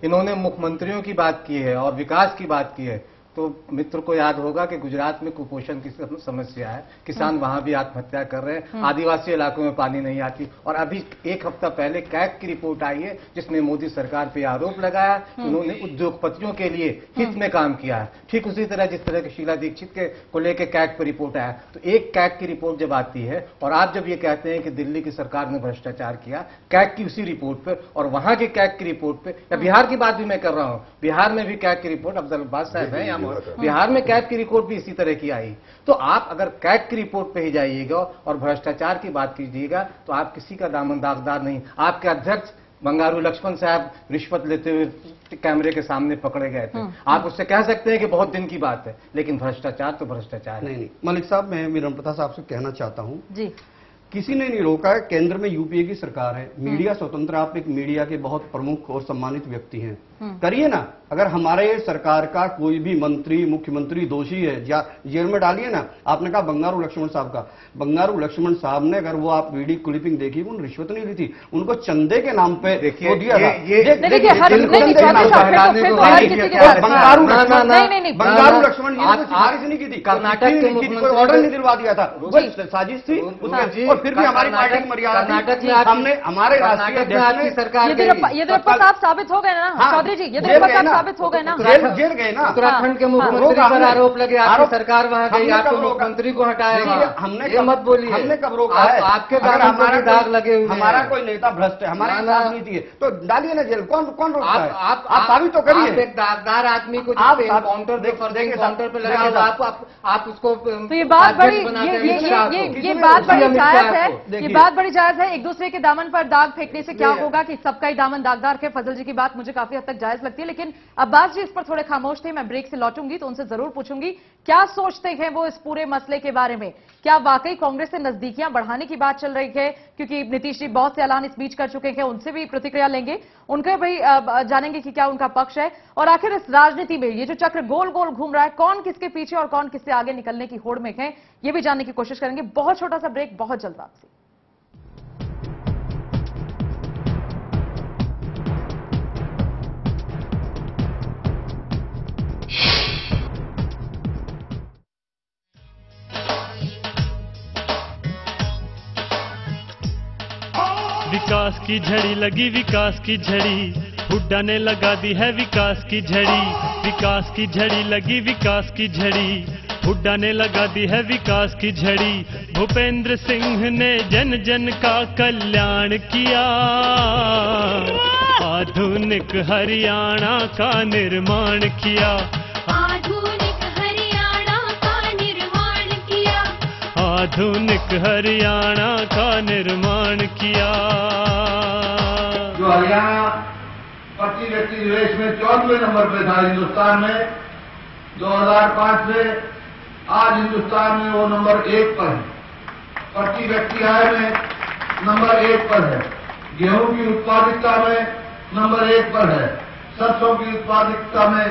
इन्होंने मुख्यमंत्रियों की बात की है और विकास की बात की है, तो मित्र को याद होगा कि गुजरात में कुपोषण की समस्या है, किसान वहां भी आत्महत्या कर रहे हैं, आदिवासी इलाकों में पानी नहीं आती। और अभी एक हफ्ता पहले कैग की रिपोर्ट आई है जिसने मोदी सरकार पे आरोप लगाया कि उन्होंने उद्योगपतियों के लिए हित में काम किया है। ठीक उसी तरह जिस तरह की शीला दीक्षित को लेकर कैग पर रिपोर्ट आया, तो एक कैग की रिपोर्ट जब आती है और आप जब ये कहते हैं कि दिल्ली की सरकार ने भ्रष्टाचार किया, कैग की उसी रिपोर्ट पर और वहां की कैग की रिपोर्ट पर, या बिहार की बात भी मैं कर रहा हूं, बिहार में भी कैग की रिपोर्ट अब्दुल अब्बास साहब है, बिहार में कैग की रिपोर्ट भी इसी तरह की आई। तो आप अगर कैग की रिपोर्ट पे ही जाइएगा और भ्रष्टाचार की बात कीजिएगा तो आप किसी का दामन दागदार नहीं। आपके अध्यक्ष बंगारू लक्ष्मण साहब रिश्वत लेते हुए कैमरे के सामने पकड़े गए थे। आप उससे कह सकते हैं कि बहुत दिन की बात है, लेकिन भ्रष्टाचार तो भ्रष्टाचार नहीं। मलिक साहब, मैं विनम्रता साहब से कहना चाहता हूं जी, किसी ने नहीं रोका है। केंद्र में यूपीए की सरकार है, मीडिया स्वतंत्र, आप एक मीडिया के बहुत प्रमुख और सम्मानित व्यक्ति हैं, करिए ना। अगर हमारे सरकार का कोई भी मंत्री, मुख्यमंत्री दोषी है, जेल में डालिए ना। आपने कहा बंगारू लक्ष्मण साहब का, बंगारू लक्ष्मण साहब ने, अगर वो आप वीडियो क्लिपिंग देखी, उन्होंने रिश्वत नहीं ली थी, उनको चंदे के नाम पे वो दिया था। बंगारू लक्ष्मण जी ने सिफारिश नहीं की थी, कर्नाटक के ऑर्डर नहीं दिलवा दिया था, साजिश थी। और फिर भी हमारी पार्टी की मर्यादा हमने हमारे राष्ट्रीय सरकार येदियुरप्पा साहब साबित हो गए ना चौधरी जी, येदियुरप्पा साहब साबित हो गए ना, जेल गए ना। उत्तराखंड के मुख्यमंत्री पर आरोप लगे, आपकी सरकार वहां गई, आपके मुख्यमंत्री को हटाया। हमने ये मत बोलिए, हमने कब रोका है? आपके दाग लगे हुए, हमारा कोई नेता भ्रष्ट है, हमारी राजनीति है, तो डालिए ना जेल। कौन रोकता है? आप साबित तो करिए। एक दागदार आदमी को काउंटर पे लगा, आप उसको, तो ये बात बड़ी, ये बात बड़ी जायज है, ये बात बड़ी जायज है। एक दूसरे के दामन पर दाग फेंकने से क्या होगा कि सबका ही दामन दागदार के। फजल जी की बात मुझे काफी हद तक जायज लगती है, लेकिन अब्बास जी इस पर थोड़े खामोश थे। मैं ब्रेक से लौटूंगी तो उनसे जरूर पूछूंगी क्या सोचते हैं वो इस पूरे मसले के बारे में। क्या वाकई कांग्रेस से नजदीकियां बढ़ाने की बात चल रही है? क्योंकि नीतीश जी बहुत से ऐलान इस बीच कर चुके हैं, उनसे भी प्रतिक्रिया लेंगे, उनके भी जानेंगे कि क्या उनका पक्ष है। और आखिर इस राजनीति में ये जो चक्र गोल गोल घूम रहा है, कौन किसके पीछे और कौन किससे आगे निकलने की होड़ में है, ये भी जानने की कोशिश करेंगे। बहुत छोटा सा ब्रेक, बहुत जल्द वापसी। विकास की झड़ी लगी, विकास की झड़ी, हुड्डा ने लगा दी है विकास की झड़ी। विकास की झड़ी लगी, विकास की झड़ी, हुड्डा ने लगा दी है विकास की झड़ी। भूपेंद्र सिंह ने जन जन का कल्याण किया, आधुनिक हरियाणा का निर्माण किया। आधुनिक हरियाणा का निर्माण किया। जो हरियाणा प्रति व्यक्ति निवेश में 14वें नंबर पे था हिंदुस्तान में, 2005 से आज हिंदुस्तान में वो नंबर 1 पर है। प्रति व्यक्ति आय में नंबर 1 पर है। गेहूं की उत्पादकता में नंबर 1 पर है। सरसों की उत्पादकता में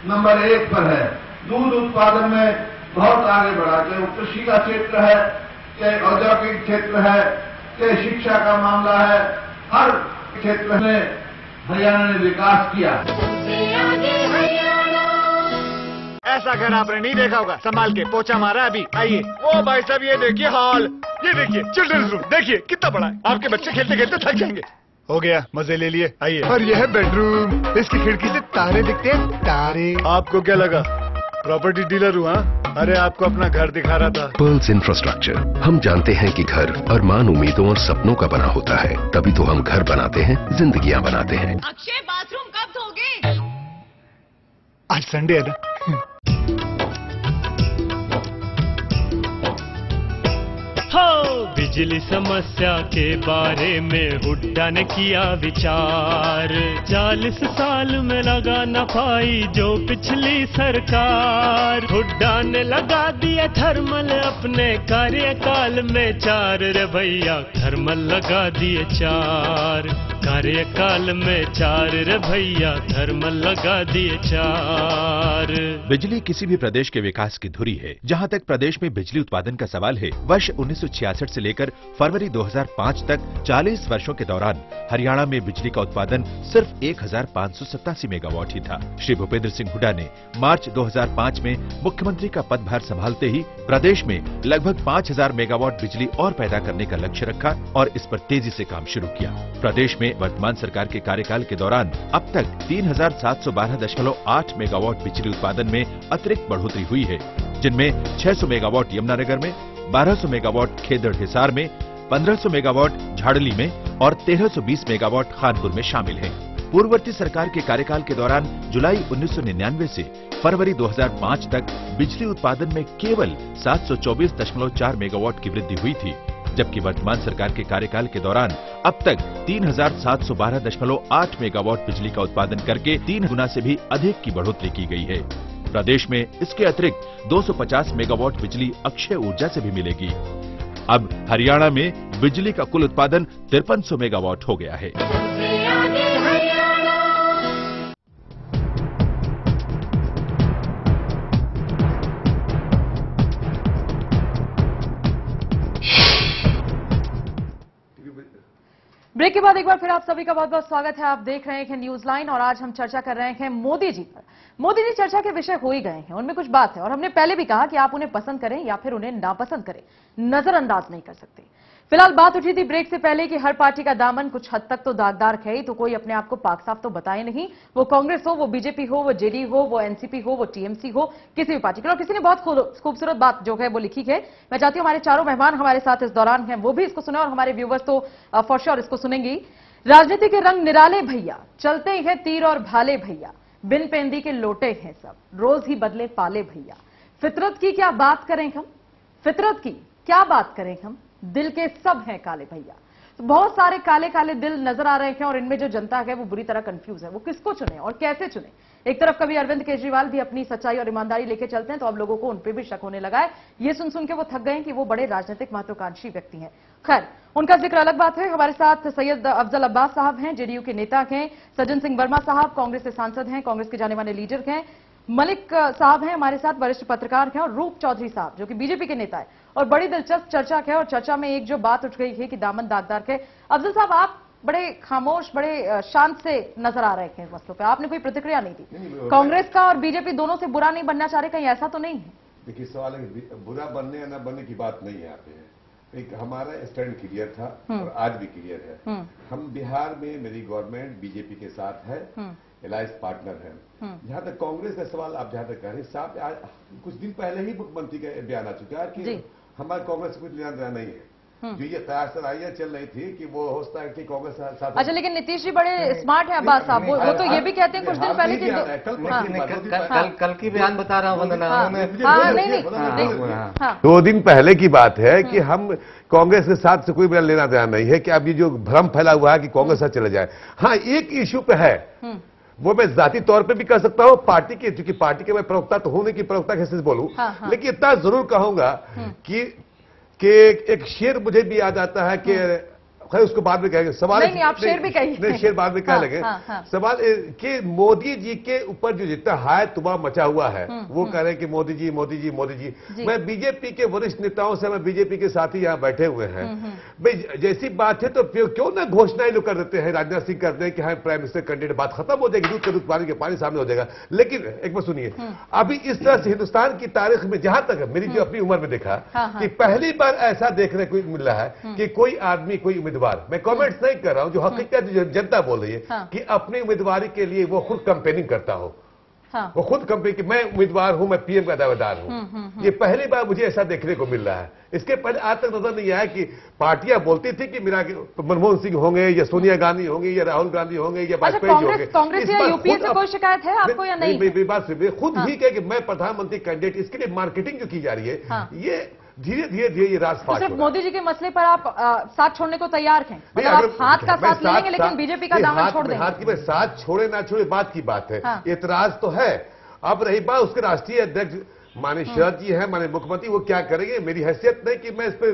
नंबर 1 पर है। दूध उत्पादन में बहुत आगे बढ़ा, चाहे वो कृषि का क्षेत्र है, चाहे औद्योगिक क्षेत्र है, चाहे शिक्षा का मामला है, हर क्षेत्र में हरियाणा ने विकास किया। ऐसा घर आपने नहीं देखा होगा, संभाल के पोछा मारा अभी। आइए, ओ भाई साहब ये देखिए हॉल, ये देखिए चिल्ड्रंस रूम, देखिए कितना बड़ा है। आपके बच्चे खेलते खेलते थक जाएंगे। हो गया, मजे ले लिए। आइए, और यह है बेडरूम, इसकी खिड़की से तारे दिखते हैं, तारे। आपको क्या लगा प्रॉपर्टी डीलर हुआ? अरे आपको अपना घर दिखा रहा था। Pearls infrastructure. हम जानते हैं कि घर अरमान, उम्मीदों और सपनों का बना होता है, तभी तो हम घर बनाते हैं, जिंदगियां बनाते हैं। अक्षय बाथरूम कब धोगे? आज संडे है ना। हो बिजली समस्या के बारे में हुड्डा ने किया विचार। 40 साल में लगा न पाई जो पिछली सरकार। हुड्डा ने लगा दिया थर्मल अपने कार्यकाल में 4 रे भैया, थर्मल लगा दिए 4 कार्यकाल में 4 रे भैया, थर्मल लगा दिए 4। बिजली किसी भी प्रदेश के विकास की धुरी है। जहां तक प्रदेश में बिजली उत्पादन का सवाल है, वर्ष 1966 से लेकर फरवरी 2005 तक 40 वर्षों के दौरान हरियाणा में बिजली का उत्पादन सिर्फ 1587 मेगावाट ही था। श्री भूपेंद्र सिंह हुड्डा ने मार्च 2005 में मुख्यमंत्री का पदभार संभालते ही प्रदेश में लगभग 5000 मेगावाट बिजली और पैदा करने का लक्ष्य रखा और इस पर तेजी से काम शुरू किया। प्रदेश में वर्तमान सरकार के कार्यकाल के दौरान अब तक 3712.8 मेगावाट बिजली उत्पादन में अतिरिक्त बढ़ोतरी हुई है, जिनमें 600 मेगावाट यमुनानगर में, 1200 मेगावाट खेदड़ हिसार में, 1500 मेगावाट झाड़ली में और 1320 मेगावाट खानपुर में शामिल हैं। पूर्ववर्ती सरकार के कार्यकाल के दौरान जुलाई 1999 से फरवरी 2005 तक बिजली उत्पादन में केवल 724.4 मेगावाट की वृद्धि हुई थी, जबकि वर्तमान सरकार के कार्यकाल के दौरान अब तक 3712.8 मेगावाट बिजली का उत्पादन करके 3 गुना से भी अधिक की बढ़ोतरी की गई है। प्रदेश में इसके अतिरिक्त 250 मेगावाट बिजली अक्षय ऊर्जा से भी मिलेगी। अब हरियाणा में बिजली का कुल उत्पादन 5300 मेगावाट हो गया है। ब्रेक के बाद एक बार फिर आप सभी का बहुत बहुत स्वागत है। आप देख रहे हैं न्यूज लाइन और आज हम चर्चा कर रहे हैं मोदी जी पर। मोदी जी चर्चा के विषय हो ही गए हैं, उनमें कुछ बात है और हमने पहले भी कहा कि आप उन्हें पसंद करें या फिर उन्हें नापसंद करें, नजरअंदाज नहीं कर सकते। फिलहाल बात उठी थी ब्रेक से पहले कि हर पार्टी का दामन कुछ हद तक तो दागदार है ही, तो कोई अपने आप को पाक साफ तो बताए नहीं। वो कांग्रेस हो, वो बीजेपी हो, वो जेडीयू हो, वो एनसीपी हो, वो टीएमसी हो, किसी भी पार्टी की। और किसी ने बहुत खूबसूरत बात जो है वो लिखी है। मैं चाहती हूं हमारे चारों मेहमान हमारे साथ इस दौरान हैं, वो भी इसको सुने और हमारे व्यूवर्स तो फॉर श्योर इसको सुनेंगे। राजनीति के रंग निराले भैया, चलते हैं तीर और भाले भैया, बिन पेंदी के लोटे हैं सब, रोज ही बदले पाले भैया। फितरत की क्या बात करें हम, फितरत की क्या बात करें हम, दिल के सब हैं काले भैया। तो बहुत सारे काले काले दिल नजर आ रहे हैं और इनमें जो जनता है वो बुरी तरह कंफ्यूज है, वो किसको चुने और कैसे चुने। एक तरफ कभी अरविंद केजरीवाल भी अपनी सच्चाई और ईमानदारी लेके चलते हैं, तो अब लोगों को उन पर भी शक होने लगा है। ये सुन सुन के वो थक गए कि वो बड़े राजनीतिक महत्वाकांक्षी व्यक्ति हैं। खैर, उनका जिक्र अलग बात है। हमारे साथ सैयद अफजल अब्बास साहब हैं, जेडीयू के नेता हैं। सज्जन सिंह वर्मा साहब कांग्रेस के सांसद हैं, कांग्रेस के जाने माने लीडर हैं। मलिक साहब हैं हमारे साथ, वरिष्ठ पत्रकार हैं। और रूप चौधरी साहब जो कि बीजेपी के नेता है और बड़ी दिलचस्प चर्चा है। और चर्चा में एक जो बात उठ गई है कि दामन दागदार है। अफजल साहब, आप बड़े खामोश, बड़े शांत से नजर आ रहे हैं इस मसलों पे, आपने कोई प्रतिक्रिया नहीं दी। कांग्रेस का और बीजेपी दोनों से बुरा नहीं बनना चाह रहे, कहीं ऐसा तो नहीं है? देखिए, सवाल बुरा बनने या न बनने की बात नहीं है यहाँ पे। एक हमारा स्टैंड क्लियर था और आज भी क्लियर है। हम बिहार में मेरी गवर्नमेंट बीजेपी के साथ है, एलायंस पार्टनर है। जहां तक कांग्रेस का सवाल आप जहां तक कह रहे हैं, साहब कुछ दिन पहले ही मुख्यमंत्री का बयान आ चुका है कि हमारे कांग्रेस से कुछ लेना देना नहीं है। जो ये तराशराइयां चल रही थी कि वो हो सकता है कि कांग्रेस साथ। अच्छा, लेकिन नीतीश जी बड़े स्मार्ट हैं अब्बास साहब, वो तो ये भी कहते हैं कुछ दिन पहले कि कल की बयान बता रहा हूँ वंदना, 2 दिन पहले की बात है कि हम कांग्रेस के साथ से कोई मेरा लेना देना नहीं है कि अब ये जो भ्रम फैला हुआ है कि कांग्रेस साथ चले जाए। हाँ, एक इश्यू पे है, वो मैं जाती तौर पे भी कर सकता हूँ, पार्टी के, क्योंकि पार्टी के मैं प्रवक्ता तो हूं नहीं कि प्रवक्ता कैसे बोलूं, लेकिन इतना जरूर कहूंगा कि एक शेर मुझे भी याद आता है कि खैर उसको बाद में कहेंगे। सवाल नहीं, आप शेर भी कहिए। नहीं, शेर बाद में कह लगे। सवाल कि मोदी जी के ऊपर जो जितना हाय तुबा मचा हुआ है, वो कह रहे हैं कि मोदी जी मोदी जी मोदी जी। मैं बीजेपी के वरिष्ठ नेताओं से, मैं बीजेपी के साथी यहाँ बैठे हुए हैं, भाई जैसी बात है तो क्यों ना घोषणाएं लोग कर देते हैं, राजनाथ सिंह करते हैं कि हाँ प्राइम मिनिस्टर कैंडिडेट, बात खत्म हो जाएगी, दूध का दूध पानी के पानी सामने हो जाएगा। लेकिन एक बात सुनिए, अभी इस तरह से हिंदुस्तान की तारीख में जहां तक मेरी जो अपनी उम्र में देखा कि पहली बार ऐसा देखने को मिल रहा है कि कोई आदमी, कोई उम्मीदवार, मैं कमेंट्स नहीं कर रहा हूं, जो हकीकत जनता बोल रही है कि अपनी उम्मीदवारी के लिए वो खुद कैंपेनिंग करता हो, वो खुद कंपनी की मैं उम्मीदवार हूं, मैं पीएम का दावेदार हूं। ये पहली बार मुझे ऐसा देखने को मिल रहा है। इसके पहले आज तक नजर नहीं आया कि पार्टियां बोलती थी कि मेरा मनमोहन सिंह होंगे या सोनिया गांधी होंगी या राहुल गांधी होंगे या वाजपेयी जी होंगे। कांग्रेस या यूपीए से कोई शिकायत है आपको या नहीं? बात से खुद ही कहे कि मैं प्रधानमंत्री कैंडिडेट, इसके लिए मार्केटिंग जो की जा रही है, ये धीरे धीरे ये राज फाश हो रहा है। मोदी जी के मसले पर आप साथ छोड़ने को तैयार हैं? मतलब आप हाथ का साथ ले लेंगे लेकिन बीजेपी का दामन छोड़ देंगे? हाथ की साथ छोड़े ना छोड़े बात की बात है, एतराज तो है। अब रही बात उसके राष्ट्रीय अध्यक्ष माने शरद जी हैं, माने मुख्यमंत्री, वो क्या करेंगे, मेरी हैसियत नहीं कि मैं इस पर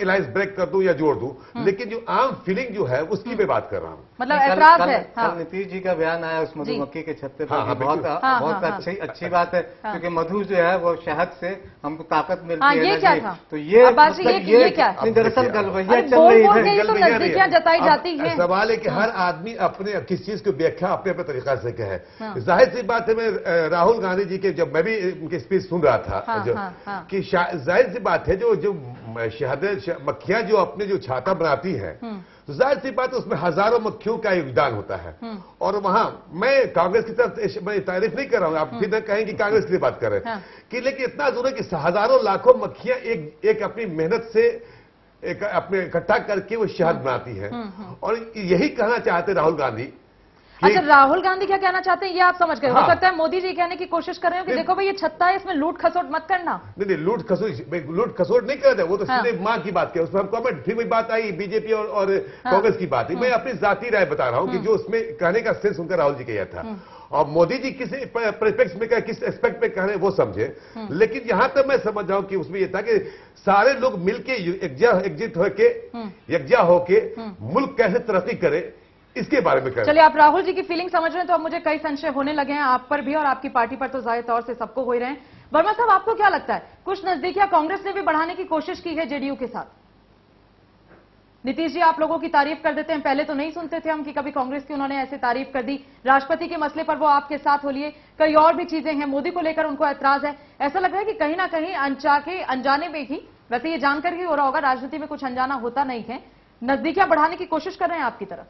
अलायंस ब्रेक कर दूं या जोड़ दूं, लेकिन जो आम फीलिंग जो है उसकी मैं बात कर रहा हूं। मतलब ऐतराज है। कल नीतीश जी का बयान आया उस मधुमक्खी के छत्ते पर, बहुत अच्छी बात है, क्योंकि मधु जो है वो शहद से हमको ताकत मिलती है। ये क्या था? तो ये दरअसल गलवैया चल रही है, जताई जाती है। सवाल है कि हर आदमी अपने किस चीज की व्याख्या अपने अपने तरीका से कहे। जाहिर सी बात है, मैं राहुल गांधी जी के जब मैं भी उनकी स्पीच सुन रहा था कि जाहिर सी बात है जो शहद मक्खियां जो अपने जो छाता बनाती हैं, तो जाहिर सी बात है उसमें हजारों मक्खियों का योगदान होता है। और वहां मैं कांग्रेस की तरफ मैं तारीफ नहीं कर रहा हूं, आप फिर न कहें कि कांग्रेस की बात कर रहे हैं कि, लेकिन इतना जरूर है कि हजारों लाखों मक्खियां एक अपनी मेहनत से एक अपने इकट्ठा करके वो शहद बनाती है। और यही कहना चाहते राहुल गांधी। अच्छा, राहुल गांधी क्या कहना चाहते हैं ये आप समझ गए? हो सकता है मोदी जी कहने की कोशिश कर रहे हो कि देखो भाई ये छत्ता है, इसमें लूट खसोट मत करना। नहीं, लूट खसोट नहीं करते, वो तो सीधे मां की बात किया, उसमें हम कमेंट, फिर वही बात आई बीजेपी और कांग्रेस की बात है। मैं अपनी जाती राय बता रहा हूं कि जो उसमें कहने का सेंस उनका राहुल जी का था, और मोदी जी किस परिप्रेक्ष्य में क्या, किस एस्पेक्ट में कह रहे हैं वो समझे। लेकिन यहां तक मैं समझ रहा हूं कि उसमें यह था कि सारे लोग मिलकर एकजुट होके यकजा होके मुल्क कैसे तरक्की करे, इसके बारे में। चलिए, आप राहुल जी की फीलिंग समझ रहे हैं तो अब मुझे कई संशय होने लगे हैं आप पर भी, और आपकी पार्टी पर तो जाहिर तौर से सबको हो ही रहे हैं। वर्मा साहब, आपको क्या लगता है, कुछ नजदीकियां कांग्रेस ने भी बढ़ाने की कोशिश की है जेडीयू के साथ? नीतीश जी आप लोगों की तारीफ कर देते हैं, पहले तो नहीं सुनते थे हम कि कभी कांग्रेस की उन्होंने ऐसे तारीफ कर दी। राष्ट्रपति के मसले पर वो आपके साथ हो लिए, कई और भी चीजें हैं, मोदी को लेकर उनको ऐतराज है। ऐसा लग रहा है कि कहीं ना कहीं अनजाने में ही, वैसे ये जानकर ही हो रहा होगा, राजनीति में कुछ अनजाना होता नहीं है, नजदीकियां बढ़ाने की कोशिश कर रहे हैं आपकी तरफ।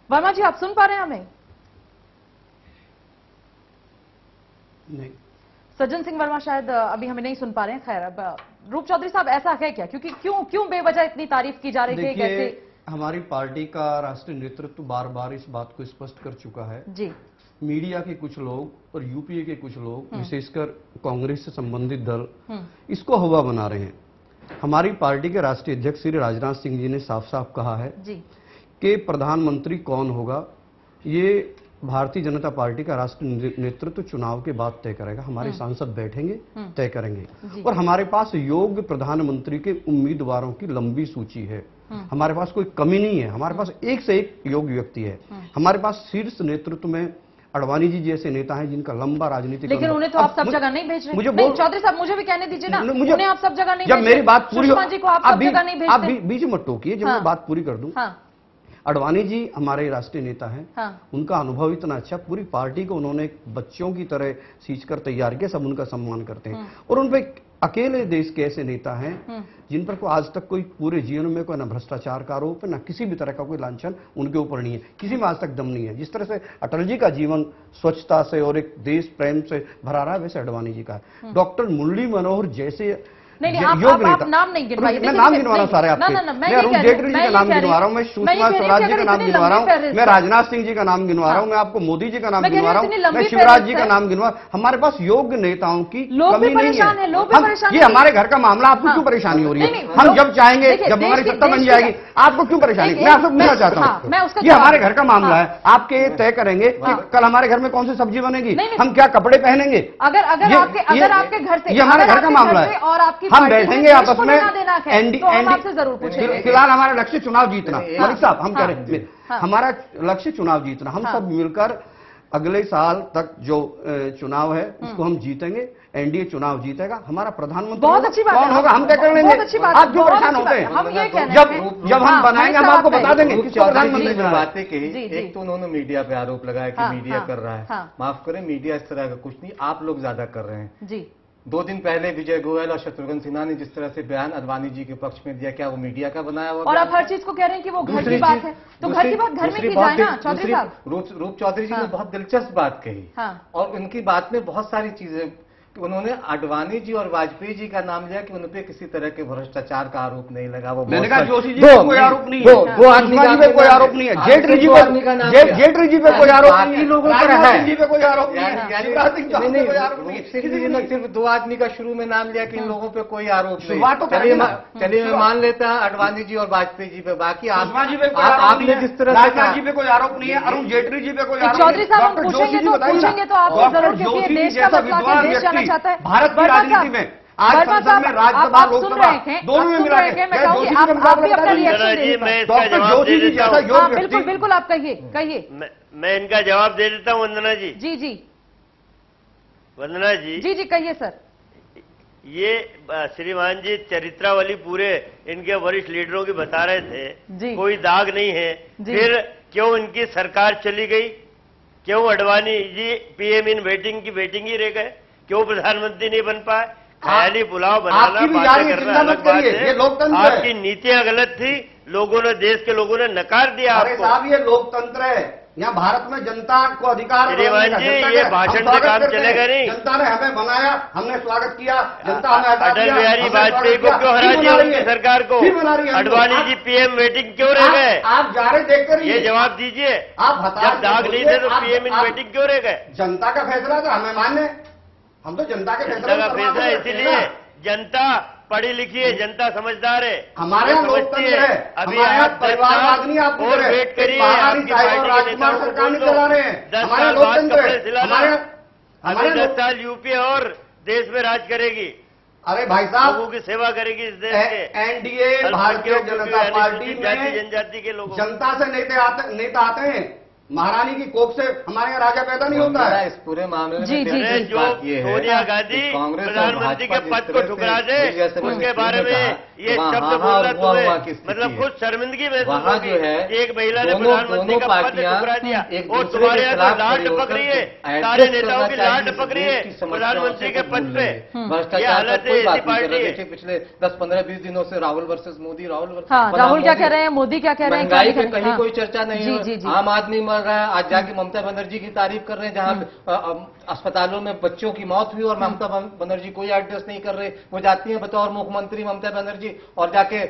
वर्मा जी, आप सुन पा रहे हैं हमें? नहीं। सज्जन सिंह वर्मा शायद अभी हमें नहीं सुन पा रहे हैं। खैर, अब रूप चौधरी साहब, ऐसा है क्या, क्योंकि क्यों बेवजह इतनी तारीफ की जा रही थी? कैसे? हमारी पार्टी का राष्ट्रीय नेतृत्व बार बार इस बात को स्पष्ट कर चुका है जी। मीडिया के कुछ लोग और यूपीए के कुछ लोग, विशेषकर कांग्रेस से संबंधित दल, इसको हवा बना रहे हैं। हमारी पार्टी के राष्ट्रीय अध्यक्ष श्री राजनाथ सिंह जी ने साफ साफ कहा है कि प्रधानमंत्री कौन होगा ये भारतीय जनता पार्टी का राष्ट्रीय नेतृत्व चुनाव के बाद तय करेगा। हमारे सांसद बैठेंगे, तय करेंगे। और हमारे पास योग्य प्रधानमंत्री के उम्मीदवारों की लंबी सूची है। हमारे पास कोई कमी नहीं है, हमारे पास एक से एक योग्य व्यक्ति है। हमारे पास शीर्ष नेतृत्व में अडवाणी जी जैसे नेता हैं जिनका लंबा राजनीतिक, लेकिन उन्हें तो आप सब जगह नहीं भेज रहे। मुझे चौधरी साहब, मुझे भी कहने दीजिए ना, उन्हें आप सब जगह नहीं जब मेरी बात पूरी, सुषमा जी को आप सब जगह नहीं भेजते। आप बीच मत टोकिए, जब मैं बात पूरी कर दूं। अडवाणी जी हमारे राष्ट्रीय नेता हैं। हाँ। उनका अनुभव इतना अच्छा, पूरी पार्टी को उन्होंने बच्चों की तरह सींचकर तैयार किया, सब उनका सम्मान करते हैं। और उन पे अकेले देश के ऐसे नेता हैं जिन पर कोई आज तक कोई पूरे जीवन में कोई ना भ्रष्टाचार का आरोप है, ना किसी भी तरह का कोई लांछन उनके ऊपर नहीं है, किसी में आज तक दम नहीं है। जिस तरह से अटल जी का जीवन स्वच्छता से और एक देश प्रेम से भरा रहा है, वैसे अडवाणी जी का है। डॉक्टर मुरली मनोहर जैसे नहीं, आप नाम नहीं गिनवाइए। मैं नाम गिनवा रहा हूँ सारे आपके। मैं अरुण जेटली जी का नाम गिनवा रहा हूँ, मैं सुषमा स्वराज जी का नाम गिनवा रहा हूँ, मैं राजनाथ सिंह जी का नाम गिनवा रहा हूँ, मैं आपको मोदी जी का नाम गिनवा रहा हूँ, मैं शिवराज जी का नाम गिनवा। हमारे पास योग्य नेताओं की कमी नहीं है। ये हमारे घर का मामला, आपको क्यों परेशानी हो रही है? हम जब चाहेंगे, जब हमारी सत्ता बन जाएगी, आपको क्यों परेशानी? मैं आपसे पूछना चाहता हूँ, ये हमारे घर का मामला है, आपके तय करेंगे कि कल हमारे घर में कौन सी सब्जी बनेगी, हम क्या कपड़े पहनेंगे। अगर आपके घर से, ये हमारे घर का मामला है, हम बैठेंगे आपस में। तो हम आपसे जरूर पूछेंगे। फिलहाल हमारा लक्ष्य चुनाव जीतना। मलिक साहब, हम कह रहे हैं हमारा लक्ष्य चुनाव जीतना। हम सब मिलकर अगले साल तक जो चुनाव है उसको हम जीतेंगे, एनडीए चुनाव जीतेगा, हमारा प्रधानमंत्री बहुत अच्छी बात कौन होगा हम तय कर लेंगे। आप क्यों परेशान होते हैं? हम ये कह रहे हैं जब हम बनाएंगे हम आपको बता देंगे किसको प्रधानमंत्री बनाना है। बातें कही, एक तो उन्होंने मीडिया पे आरोप लगाया कि मीडिया कर रहा है। माफ करें, मीडिया इस तरह का कुछ नहीं, आप लोग ज्यादा कर रहे हैं जी। 2 दिन पहले विजय गोयल और शत्रुघ्न सिन्हा ने जिस तरह से बयान अडवाणी जी के पक्ष में दिया, क्या वो मीडिया का बनाया हुआ? और आप हर चीज को कह रहे हैं कि वो घर की बात है, तो घर की बात घर में की जाए ना चौधरी साहब। रूप चौधरी जी ने बहुत दिलचस्प बात कही और उनकी बात में बहुत सारी चीजें, उन्होंने अडवाणी जी और वाजपेयी जी का नाम लिया कि उन पे किसी तरह के भ्रष्टाचार का आरोप नहीं लगा। वो मैंने कहा जोशी जी पे कोई आरोप नहीं है, वो आदमी पे कोई आरोप नहीं है, जेटली जी पे कोई आरोप नहीं है, लोगों पर है जी पे कोई आरोप नहीं है, शिवराज सिंह चौहान पे कोई आरोप नहीं है। सिर्फ 2 आदमी का शुरू में नाम लिया कि इन लोगों पे कोई आरोप नहीं। चलिए मैं मान लेता है अडवाणी जी और वाजपेयी जी पे, बाकी आपने जिस तरह राजनाथ जी पे कोई आरोप नहीं है, अरुण जेटली जी पे कोई आरोप नहीं है। चौधरी साहब हम पूछेंगे तो आप जरूर, क्योंकि देश का मसला देश जाना चाहता है। भारत की राजनीति में आज संसद में राज्यसभा लोकसभा दोनों में मिला के आप भी अपना रिएक्शन दीजिए। डॉक्टर जोशी जी जैसा योग्य बिल्कुल बिल्कुल आप कहिए। मैं इनका जवाब दे देता हूं वंदना जी। जी वंदना जी कहिए सर। ये श्रीमान जी चरित्रावली पूरे इनके वरिष्ठ लीडरों की बता रहे थे, कोई दाग नहीं है। फिर क्यों इनकी सरकार चली गई, क्यों Advani ji PM in waiting की वेटिंग ही रह गए, क्यों प्रधानमंत्री नहीं बन पाए? ख्याली पुलाव बनाना, बातें करना अलग बात है। आपकी नीतियां गलत थी, लोगों ने, देश के लोगों ने नकार दिया आपको। साहब ये लोकतंत्र है, यहाँ भारत में जनता को अधिकार। श्रीमान जी ये भाषण से काम चलेगा नहीं। जनता ने हमें बनाया, हमने स्वागत किया, जनता हमें अटल बिहारी वाजपेयी को क्यों हरा दिया उनकी सरकार को? अडवाणी जी पीएम वेटिंग क्यों रह गए? आप जा रहे देखकर ये जवाब दीजिए। आप जब दाग नहीं थे तो पीएम इन वेटिंग क्यों रह गए? जनता का फैसला था, हमें मान्य, हम तो जनता के फैसला का फैसला, इसीलिए जनता पढ़ी लिखी है, जनता समझदार है, हमारे यहाँ लोकतंत्र है। अभी आप परिवारवाद नहीं, आप और वेट करिए, आपकी पार्टी के नेताओं को बोल दो 10 साल बाद कपड़े सिलाना, अभी 10 साल यूपी और देश में राज करेगी। अरे भाई साहब, लोगों की सेवा करेगी इस देश के। एनडीए भारतीय जनता पार्टी जाति जनजाति के लोगों, जनता से नेता आते हैं, महारानी की कोख से हमारे यहाँ राजा पैदा नहीं होता है। इस पूरे मामले में जो सोनिया गांधी प्रधानमंत्री के पद को ठुकरा दे, उसके बारे में ये शब्द बोलना तुम्हें मतलब खुद शर्मिंदगी महसूस होगी। एक महिला ने प्रधानमंत्री का पद ठुकरा दिया और तुम्हारे यहाँ लाट टपक रही है, सारे नेताओं की लाट टपक रही है प्रधानमंत्री के पद पे। ये हालत है ऐसी पार्टी है। पिछले 10-15-20 दिनों से राहुल वर्सेस मोदी, राहुल क्या कह रहे हैं, मोदी क्या कह रहे हैं, महंगाई पे कहीं कोई चर्चा नहीं है। आम आदमी मर रहा है, आज जाके ममता बनर्जी की तारीफ कर रहे हैं, जहां अस्पतालों में बच्चों की मौत हुई और ममता बनर्जी कोई एड्रेस नहीं कर रहे। वो जाती हैं बतौर मुख्यमंत्री ममता बनर्जी और जाके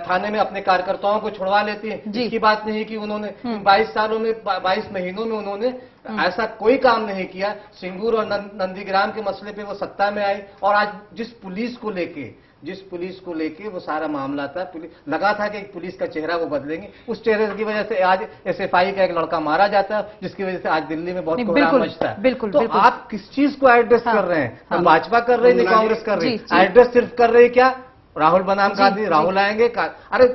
थाने में अपने कार्यकर्ताओं को छुड़वा लेती हैं। इसकी बात नहीं कि उन्होंने 22 सालों में 22 महीनों में उन्होंने ऐसा कोई काम नहीं किया। सिंगूर और नंदीग्राम के मसले पे वो सत्ता में आई और आज जिस पुलिस को लेके वो सारा मामला था, लगा था कि पुलिस का चेहरा वो बदलेंगे, उस चेहरे की वजह से आज एसएफआई का एक लड़का मारा जाता है, जिसकी वजह से आज दिल्ली में बहुत कोहराम मचता है। बिल्कुल आप किस चीज को एड्रेस कर रहे हैं? भाजपा कर रही है, कांग्रेस कर रही है। एड्रेस सिर्फ कर रही है क्या? राहुल बनाम गांधी, राहुल आएंगे। अरे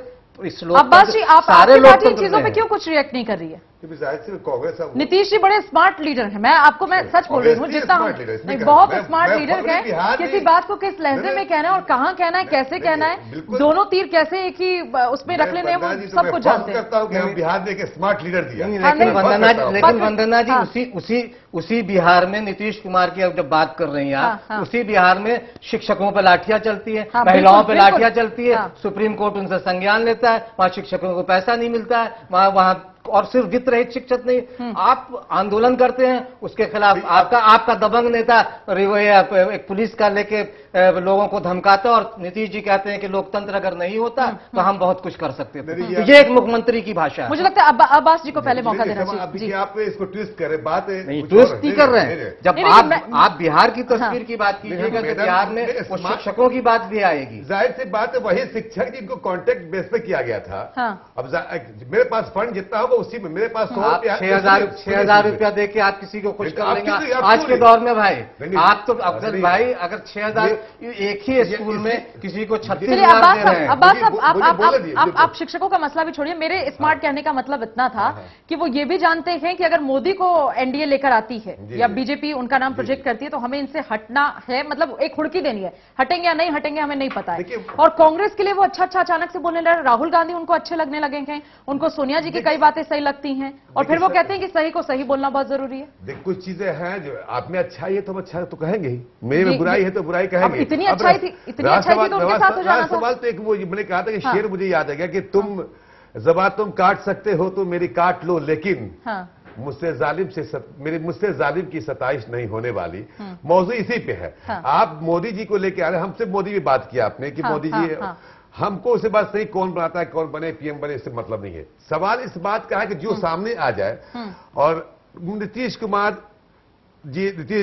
इस लोग अब्बास जी, आप सारे लोग चीजों पे क्यों कुछ रिएक्ट नहीं कर रही है? कांग्रेस नीतीश जी बड़े स्मार्ट लीडर हैं। मैं आपको सच बोल रही हूँ, जितना नहीं बहुत स्मार्ट लीडर है। किसी बात को किस लहजे में कहना है और कहाँ कहना है, कैसे कहना है, दोनों तीर कैसे एक ही उसमें रख लेने हैं, वो सबको जानते हैं। बिहार में स्मार्ट लीडर दिया। लेकिन वंदना जी उसी बिहार में नीतीश कुमार की अब जब बात कर रही हैं आप, उसी बिहार में शिक्षकों पर लाठियां चलती है, महिलाओं पर लाठियां चलती है, सुप्रीम कोर्ट उनसे संज्ञान लेता है, वहां शिक्षकों को पैसा नहीं मिलता है, वहां और सिर्फ वित्त रहित शिक्षक नहीं, आप आंदोलन करते हैं उसके खिलाफ। आपका दबंग नेता एक पुलिस का लेके लोगों को धमकाता और नीतीश जी कहते हैं कि लोकतंत्र अगर नहीं होता तो हम बहुत कुछ कर सकते थे। तो ये एक मुख्यमंत्री की भाषा है। मुझे लगता है अब्बास जी को पहले मौका देना चाहिए। आप इसको ट्विस्ट करें, बात नहीं ट्विस्ट नहीं कर रहे हैं। जब आप बिहार की तस्वीर की बात कीजिएगा तो बिहार में उस शिक्षकों की बात भी आएगी। जाहिर सी बात है, वही शिक्षक जिनको कॉन्ट्रैक्ट बेस पे किया गया था। अब मेरे पास फंड जितना होगा उसी में, मेरे पास 6,000 रुपया दे के आप किसी को खुश कर लेंगे आज के दौर में भाई। आप तो अफजल भाई अगर 6,000 एक ही स्कूल में किसी को 36,000 दे रहे हैं। अब्बास आप शिक्षकों का मसला भी छोड़िए। मेरे स्मार्ट कहने का मतलब इतना था कि वो ये भी जानते हैं कि अगर मोदी को एनडीए लेकर आती है या बीजेपी उनका नाम प्रोजेक्ट करती है तो हमें इनसे हटना है, मतलब एक हुड़की देनी है। हटेंगे या नहीं हटेंगे हमें नहीं पता है। और कांग्रेस के लिए वो अच्छा अचानक से बोलने लगे। राहुल गांधी उनको अच्छे लगने लगे हैं, उनको सोनिया जी की कई बातें सही लगती हैं और फिर वो कहते हैं कि सही को सही बोलना बहुत जरूरी है। देख कुछ चीजें हैं जो आप में अच्छाई है तो हम अच्छा तो कहेंगे ही, मेरे में बुराई है तो बुराई कहेंगे। इतनी अच्छाई थी तो उनके साथ हो जाना था। सवाल तो एक वो मैंने कहा था कि शेर मुझे याद आ गया कि तुम ज़बान तुम काट सकते हो तो मेरी काट लो, लेकिन मुझसे जालिम की सताइश नहीं होने वाली। मौजूद इसी पे है। आप मोदी जी को लेके आ रहे, हमसे मोदी भी बात किया आपने कि मोदी जी हमको उससे बात नहीं कौन बनाता है, कौन बने पीएम बने, इससे मतलब नहीं है। सवाल इस बात का है कि जो सामने आ जाए। और नीतीश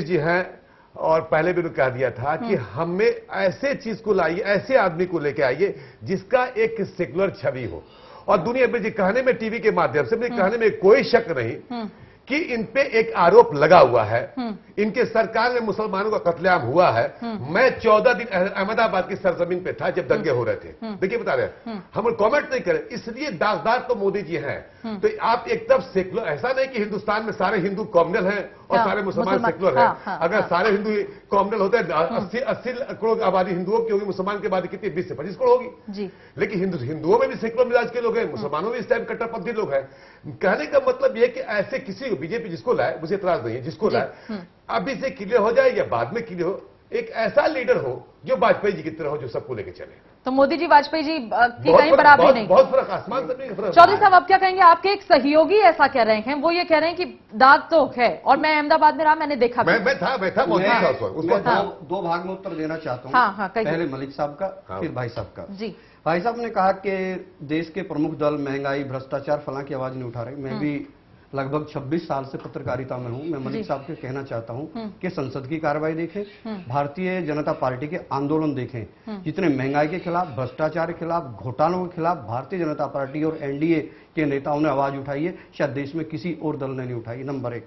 जी हैं और पहले भी उन्होंने कह दिया था कि हमें ऐसे चीज को लाइए, ऐसे आदमी को लेके आइए जिसका एक सेकुलर छवि हो। और दुनिया में कहने में टीवी के माध्यम से मुझे कहने में कोई शक नहीं कि इन पे एक आरोप लगा हुआ है। इनके सरकार में मुसलमानों का कत्लेआम हुआ है। मैं 14 दिन अहमदाबाद की सरजमीन पे था जब दंगे हो रहे थे। देखिए बता रहे हैं हम कमेंट नहीं करें, इसलिए दागदार तो मोदी जी हैं। तो आप एक तरफ सेकुलर, ऐसा नहीं कि हिंदुस्तान में सारे हिंदू कॉम्युनल हैं और सारे मुसलमान सेकुलर हैं। अगर सारे हिंदू कॉम्युनल होते हैं 80 करोड़ आबादी हिंदुओं की होगी, मुसलमान की आबादी कितनी 20 से 25 करोड़ होगी। लेकिन हिंदुओं में भी सेकुलर मिजाज के लोग हैं, मुसलमानों में इस टाइम कट्टरपंथी लोग हैं। कहने का मतलब यह कि ऐसे किसी को बीजेपी जिसको लाए, मुझे इतराज नहीं है, जिसको लाए अभी से क्लियर हो जाए या बाद में क्लियर हो, एक ऐसा लीडर हो जो वाजपेयी जी की तरह हो, जो सबको लेके चले। तो मोदी जी वाजपेयी जी की कहीं बराबरी नहीं, बहुत फर्क, आसमान जमीन का फर्क। चौधरी साहब आप क्या कहेंगे? आपके एक सहयोगी ऐसा कह रहे हैं, वो ये कह रहे हैं कि दाग तो है और मैं अहमदाबाद में रहा, मैंने देखा। मैं था उसको दो भाग में उत्तर देना चाहता हूँ। पहले मलिक साहब का, फिर भाई साहब का। जी भाई साहब ने कहा कि देश के प्रमुख दल महंगाई, भ्रष्टाचार, फलां की आवाज नहीं उठा रहे। मैं भी लगभग 26 साल से पत्रकारिता में हूं। मैं मलिक साहब को कहना चाहता हूं कि संसद की कार्रवाई देखें, भारतीय जनता पार्टी के आंदोलन देखें, जितने महंगाई के खिलाफ, भ्रष्टाचार के खिलाफ, घोटालों के खिलाफ भारतीय जनता पार्टी और एनडीए के नेताओं ने आवाज उठाई है, शायद देश में किसी और दल ने नहीं उठाई। नंबर 1,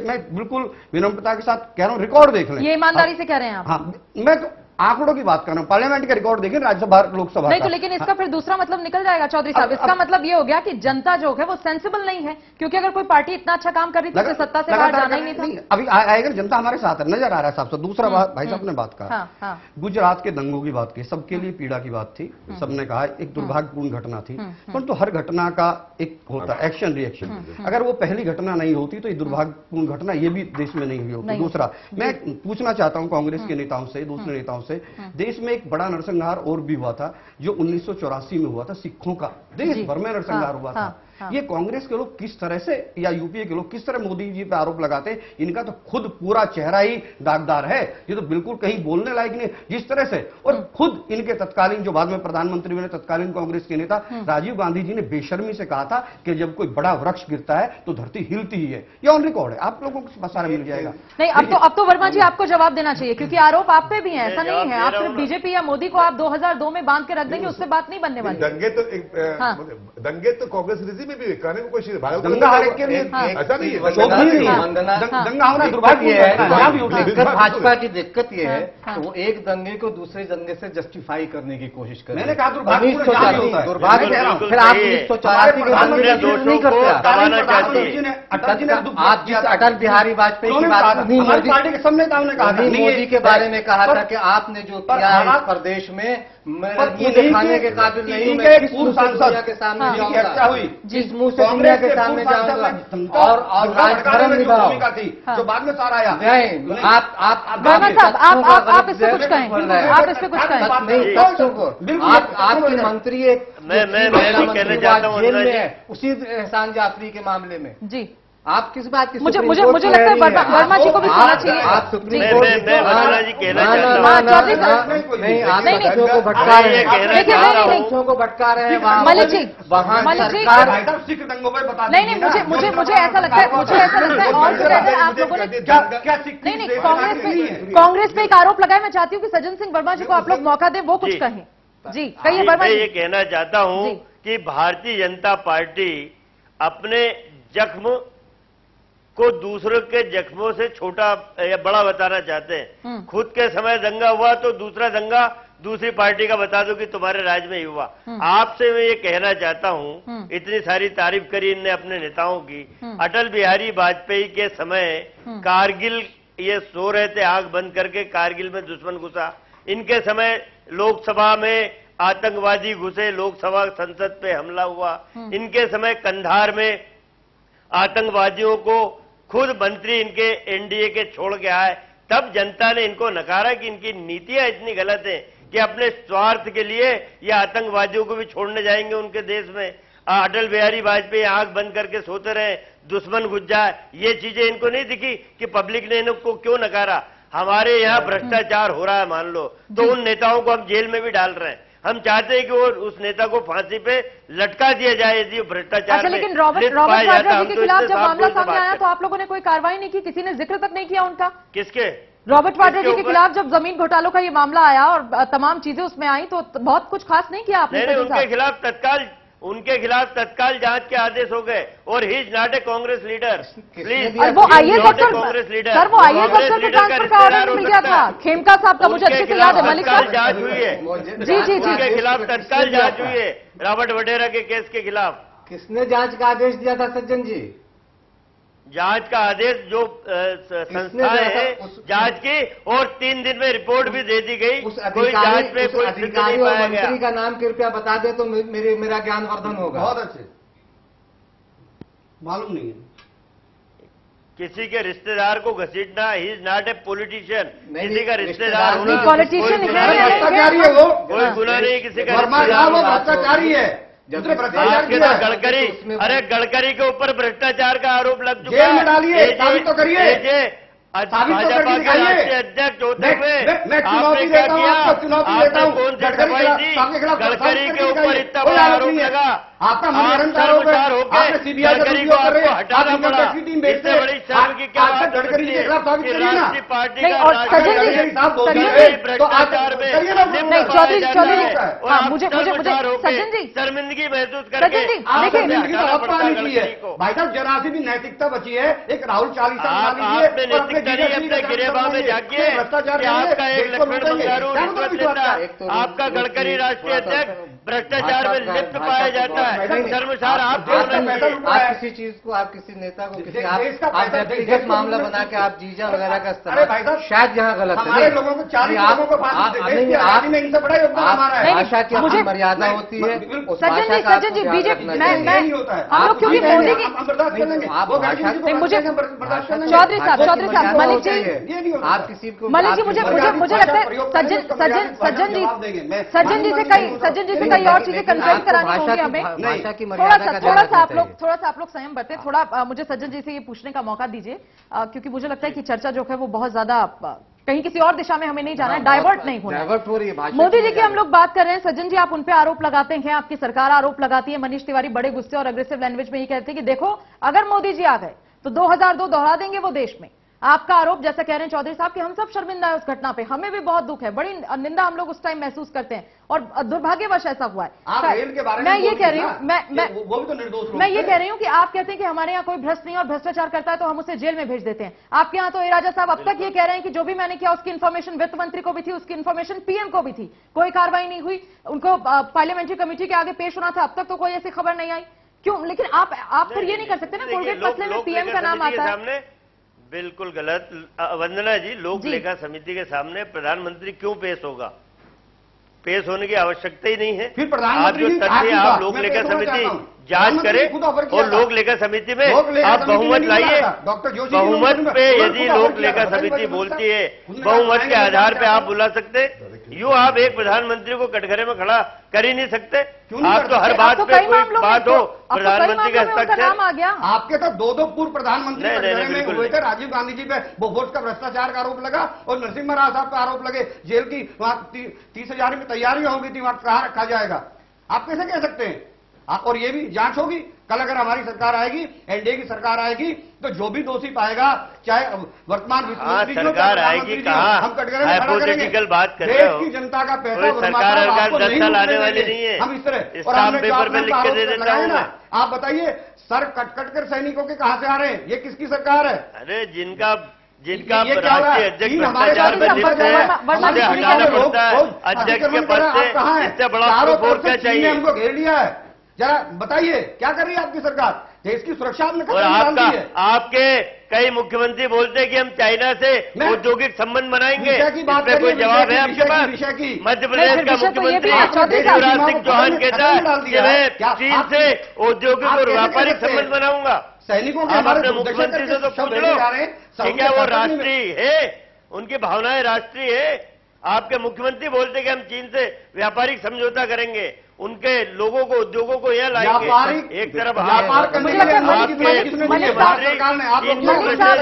मैं बिल्कुल विनम्रता के साथ कह रहा हूं, रिकॉर्ड देख लें। ये ईमानदारी से कह रहे हैं आप? हाँ, मैं तो आंकड़ों की बात कर रहा हूं, पार्लियामेंट का रिकॉर्ड देखें, राज्यसभा लोकसभा नहीं तो। लेकिन इसका फिर दूसरा मतलब निकल जाएगा चौधरी साहब। इसका मतलब ये हो गया कि जनता जो है वो सेंसिबल नहीं है, क्योंकि अगर कोई पार्टी इतना अच्छा काम कर रही थी तो सत्ता से बाहर जाना ही नहीं था। अभी आएगा, जनता हमारे साथ है, नजर आ रहा है साहब। दूसरा बात भाई साहब ने बात कहा, गुजरात के दंगों की बात की, सबके लिए पीड़ा की बात थी। सबने कहा एक दुर्भाग्यपूर्ण घटना थी, परंतु हर घटना का एक होता है एक्शन रिएक्शन। अगर वो पहली घटना नहीं होती तो ये दुर्भाग्यपूर्ण घटना ये भी देश में नहीं हुई होती। दूसरा मैं पूछना चाहता हूं कांग्रेस के नेताओं से, दूसरे नेताओं से, देश में एक बड़ा नरसंहार और भी हुआ था जो 1984 में हुआ था, सिखों का देश भर में नरसंहार हुआ था। ये कांग्रेस के लोग किस तरह से या यूपीए के लोग किस तरह मोदी जी पे आरोप लगाते हैं, इनका तो खुद पूरा चेहरा ही दागदार है। ये तो बिल्कुल कहीं बोलने लायक नहीं जिस तरह से। और खुद इनके तत्कालीन जो बाद में प्रधानमंत्री बने, तत्कालीन कांग्रेस के नेता राजीव गांधी जी ने बेशर्मी से कहा था कि जब कोई बड़ा वृक्ष गिरता है तो धरती हिलती ही है। ये ऑन रिकॉर्ड है, आप लोगों को सारा मिल जाएगा। नहीं, अब तो वर्मा जी आपको जवाब देना चाहिए, क्योंकि आरोप आप पे भी है, ऐसा नहीं है। आप सिर्फ बीजेपी या मोदी को आप 2002 में बांध के रख देंगे, उससे बात नहीं बनने वाली। दंगे तो कांग्रेस किसी में भी कहने की कोशिश दंगा हर एक के लिए ऐसा नहीं है, दंगा होना दुर्भाग्य है। भाजपा की दिक्कत ये है कि वो एक दंगे को दूसरे दंगे से जस्टिफाई करने की कोशिश कर मैंने कहा दुर्भाग्य कह रहा हूँ। फिर आप 1984 के दंगे का नहीं करते। आप जिस अटल बिहारी वाजपेयी की बात पार्टी के सब नेताओं ने कहा था, मोदी के बारे में कहा था कि आपने जो किया है इस प्रदेश में मेरा मुंह दिखाने के काबिल नहीं, मैं किस मुंह से दुनिया के सामने जाऊंगा, जिस मुंह से दुनिया के सामने जाऊंगा और राजधर्म निभाओ जो बाद में सारा आया। आप इस पे कुछ कहें, आप इस पे कुछ कहें नहीं, तथ्यों को आपके मंत्री एक मैं कहना चाहता हूँ जेल में है उसी एहसान जाफरी के मामले में। जी आप किस बात की मुझे लगता है वर्मा जी को भी सुनना चाहिए। आप सुप्रीम कोर्ट जी कहना चाहता हूँ नहीं, आप तथ्यों को भटका रहे हैं, तथ्यों को भटका रहे हैं। मलिक जी वहाँ सरकार सिख दंगों पर बता नहीं, मुझे ऐसा लगता है और आप लोगों ने नहीं कांग्रेस पे एक आरोप लगाया। मैं चाहती हूँ कि सज्जन सिंह वर्मा जी को आप लोग मौका दें, वो कुछ कहें। जी कहिए वर्मा जी। मैं ये कहना चाहता हूँ कि भारतीय जनता पार्टी अपने जख्म को दूसरों के जख्मों से छोटा या बड़ा बताना चाहते हैं। खुद के समय दंगा हुआ तो दूसरा दंगा दूसरी पार्टी का बता दो कि तुम्हारे राज्य में ही हुआ। आपसे मैं ये कहना चाहता हूं, इतनी सारी तारीफ करी इनने अपने नेताओं की। अटल बिहारी वाजपेयी के समय कारगिल ये सो रहे थे आंख बंद करके, कारगिल में दुश्मन घुसा। इनके समय लोकसभा में आतंकवादी घुसे, लोकसभा संसद पे हमला हुआ। इनके समय कंधार में आतंकवादियों को खुद मंत्री इनके एनडीए के छोड़ के आए, तब जनता ने इनको नकारा कि इनकी नीतियां इतनी गलत हैं कि अपने स्वार्थ के लिए ये आतंकवादियों को भी छोड़ने जाएंगे उनके देश में। अटल बिहारी वाजपेयी आंख बंद करके सोते रहे, दुश्मन घुस जाए, ये चीजें इनको नहीं दिखी कि पब्लिक ने इनको क्यों नकारा। हमारे यहाँ भ्रष्टाचार हो रहा है मान लो, तो उन नेताओं को हम जेल में भी डाल रहे हैं। हम चाहते हैं कि वो उस नेता को फांसी पे लटका दिया जाए यदि भ्रष्टाचार। अच्छा, लेकिन रॉबर्ट वाड्रा जी के खिलाफ जब मामला सामने आया तो आप लोगों ने कोई कार्रवाई नहीं की, किसी ने जिक्र तक नहीं किया उनका? किसके? रॉबर्ट वाड्रा जी के खिलाफ जब जमीन घोटालों का ये मामला आया और तमाम चीजें उसमें आई तो बहुत कुछ खास नहीं किया आपने? उनके खिलाफ तत्काल जांच के आदेश हो गए और ही is not A Congress leader. Please, वो आईएएस अफसर, सर वो आईएएस अफसर को ट्रांसफर का ऑर्डर मिल गया था खेमका साहब का, मुझे अच्छे से याद है। मलिक साहब जांच हुई है जी, उनके खिलाफ तत्काल जांच हुई है रॉबर्ट वडेरा के केस के खिलाफ। किसने जांच का आदेश दिया था सज्जन जी? जांच का आदेश जो संस्था है जांच की, और 3 दिन में रिपोर्ट भी दे दी गई। कोई जांच में कोई अधिकारी और मंत्री का नाम कृपया बता दे तो मेरा ज्ञानवर्धन होगा। बहुत अच्छे, मालूम नहीं है। किसी के रिश्तेदार को घसीटना, he is not a politician. किसी का रिश्तेदार होना पॉलिटिशियन है, वो कोई गुनाह नहीं किसी का। भ्रष्टाचारी है। आपके तो गडकरी, अरे गडकरी के ऊपर भ्रष्टाचार का आरोप लग चुका है। डालिए, साबित तो करिए। भाजपा के राष्ट्रीय अध्यक्ष होते हुए आपने क्या किया? आपने कौन सी सफाई दी? गडकरी के ऊपर इतना बड़ा आरोप लगा, आपका शर्मसार होकर गडकरी को आपको हटाना पड़ा। इससे बड़ी शर्म की क्या बात? राष्ट्रीय पार्टी का भ्रष्टाचार में शर्मिंदगी महसूस करके भाई साहब जरा सी भी नैतिकता बची है। एक राहुल चालीसा आपने नैतिकता नहीं अपने गिरेबान में जागिए कि आपका एक लक्ष्मण बंगारू रिश्वत लेता है, आपका गडकरी राष्ट्रीय अध्यक्ष भ्रष्टाचार में लिप्त पाया जाता है। शर्मसार आप किसी चीज को, आप किसी नेता को किसी आप व्यक्तिगत मामला बना के आप जीजा वगैरह का इस्तेमाल शायद यहाँ गलत है। भाषा की अपनी मर्यादा होती है। सज्जन जी बीजेपी हम लोग क्योंकि मोदी की मुझे चौधरी साहब मलिक जी, आप किसी को मलिक जी मुझे लगता है सज्जन जी से कई और चीजें कंसल्ट करानी होंगी हमें। थोड़ा सा आप लोग संयम बरतें। थोड़ा मुझे सज्जन जी से ये पूछने का मौका दीजिए क्योंकि मुझे लगता है कि चर्चा जो है वो बहुत ज्यादा कहीं किसी और दिशा में हमें नहीं जाना है, डाइवर्ट नहीं होना है। मोदी जी की हम लोग बात कर रहे हैं। सज्जन जी आप उन पे आरोप लगाते हैं, आपकी सरकार आरोप लगाती है। मनीष तिवारी बड़े गुस्से और अग्रेसिव लैंग्वेज में ये कहते हैं कि देखो अगर मोदी जी आ गए तो 2002 दोहरा देंगे वो देश में, आपका आरोप, जैसा कह रहे हैं चौधरी साहब, कि हम सब शर्मिंदा है उस घटना पे, हमें भी बहुत दुख है, बड़ी निंदा हम लोग उस टाइम महसूस करते हैं और दुर्भाग्यवश ऐसा हुआ है। मैं ये कह रही हूँ, वो भी तो निर्दोष लोग, मैं ये कह रही हूँ कि आप कहते हैं कि हमारे यहाँ कोई भ्रष्ट नहीं और भ्रष्टाचार करता है तो हम उसे जेल में भेज देते हैं। आपके यहाँ तो ए राजा साहब अब तक ये कह रहे हैं कि जो भी मैंने किया उसकी इन्फॉर्मेशन वित्त मंत्री को भी थी, उसकी इन्फॉर्मेशन पीएम को भी थी, कोई कार्रवाई नहीं हुई, उनको पार्लियामेंट्री कमेटी के आगे पेश होना था, अब तक तो कोई ऐसी खबर नहीं आई। क्यों? लेकिन आप फिर ये नहीं कर सकते ना, कोलगेट मसले में पीएम का नाम आता है। बिल्कुल गलत। वंदना जी, लोक लेखा समिति के सामने प्रधानमंत्री क्यों पेश होगा? पेश होने की आवश्यकता ही नहीं है। फिर प्रधानमंत्री आप लोक लेखा समिति जांच करें और लोक लेखा समिति में आप बहुमत लाइए। बहुमत पे यदि लोक लेखा समिति बोलती है, बहुमत के आधार पे आप बुला सकते। यूं आप एक प्रधानमंत्री को कटघरे में खड़ा कर ही नहीं सकते। आप तो हर बात पे कोई बात हो प्रधानमंत्री का हस्ताक्षर। आपके तो दो पूर्व प्रधानमंत्री में हुए थे, राजीव गांधी जी पे बोफोर्स का भ्रष्टाचार का आरोप लगा और नरसिम्हा राव साहब का आरोप लगे, जेल की वहां 30,000 की तैयारियां हो गई थी, वहां कहां रखा जाएगा? आप कैसे कह सकते हैं? और ये भी जांच होगी। कल अगर हमारी सरकार आएगी, एनडीए की सरकार आएगी, तो जो भी दोषी पाएगा, चाहे वर्तमान सरकार आएगी, कहा हम कटघरे बात कर रहे हो। देश की जनता का पैसा सरकार 10 साल आने वाली नहीं है। हम इस तरह पेपर में लिख के दे देता हूं मैं। आप बताइए, सर कट कर सैनिकों के कहां से आ रहे हैं? ये किसकी सरकार है? अरे जिनका राष्ट्रीय अध्यक्ष भ्रष्टाचार में लिप्त है, उसे हटाना पड़ता है अध्यक्ष के पद से। इससे बड़ा प्रूफ क्या चाहिए? हमको घेर लिया है। जरा बताइए क्या कर रही है आपकी सरकार? देश की सुरक्षा आपने और आपके कई मुख्यमंत्री बोलते हैं कि हम चाइना से औद्योगिक संबंध बनाएंगे। इसमें कोई जवाब है आपके पास? मध्य प्रदेश का मुख्यमंत्री शिवराज सिंह चौहान कहता है कि मैं चीन से औद्योगिक और व्यापारिक संबंध बनाऊंगा। सैनिकों के अपने मुख्यमंत्री से तो पूछ लो कि क्या वो राष्ट्रीय है, उनकी भावनाएं राष्ट्रीय है? आपके मुख्यमंत्री बोलते कि हम चीन से व्यापारिक समझौता करेंगे, उनके लोगों को, उद्योगों को यह लाएंगे। एक तरफ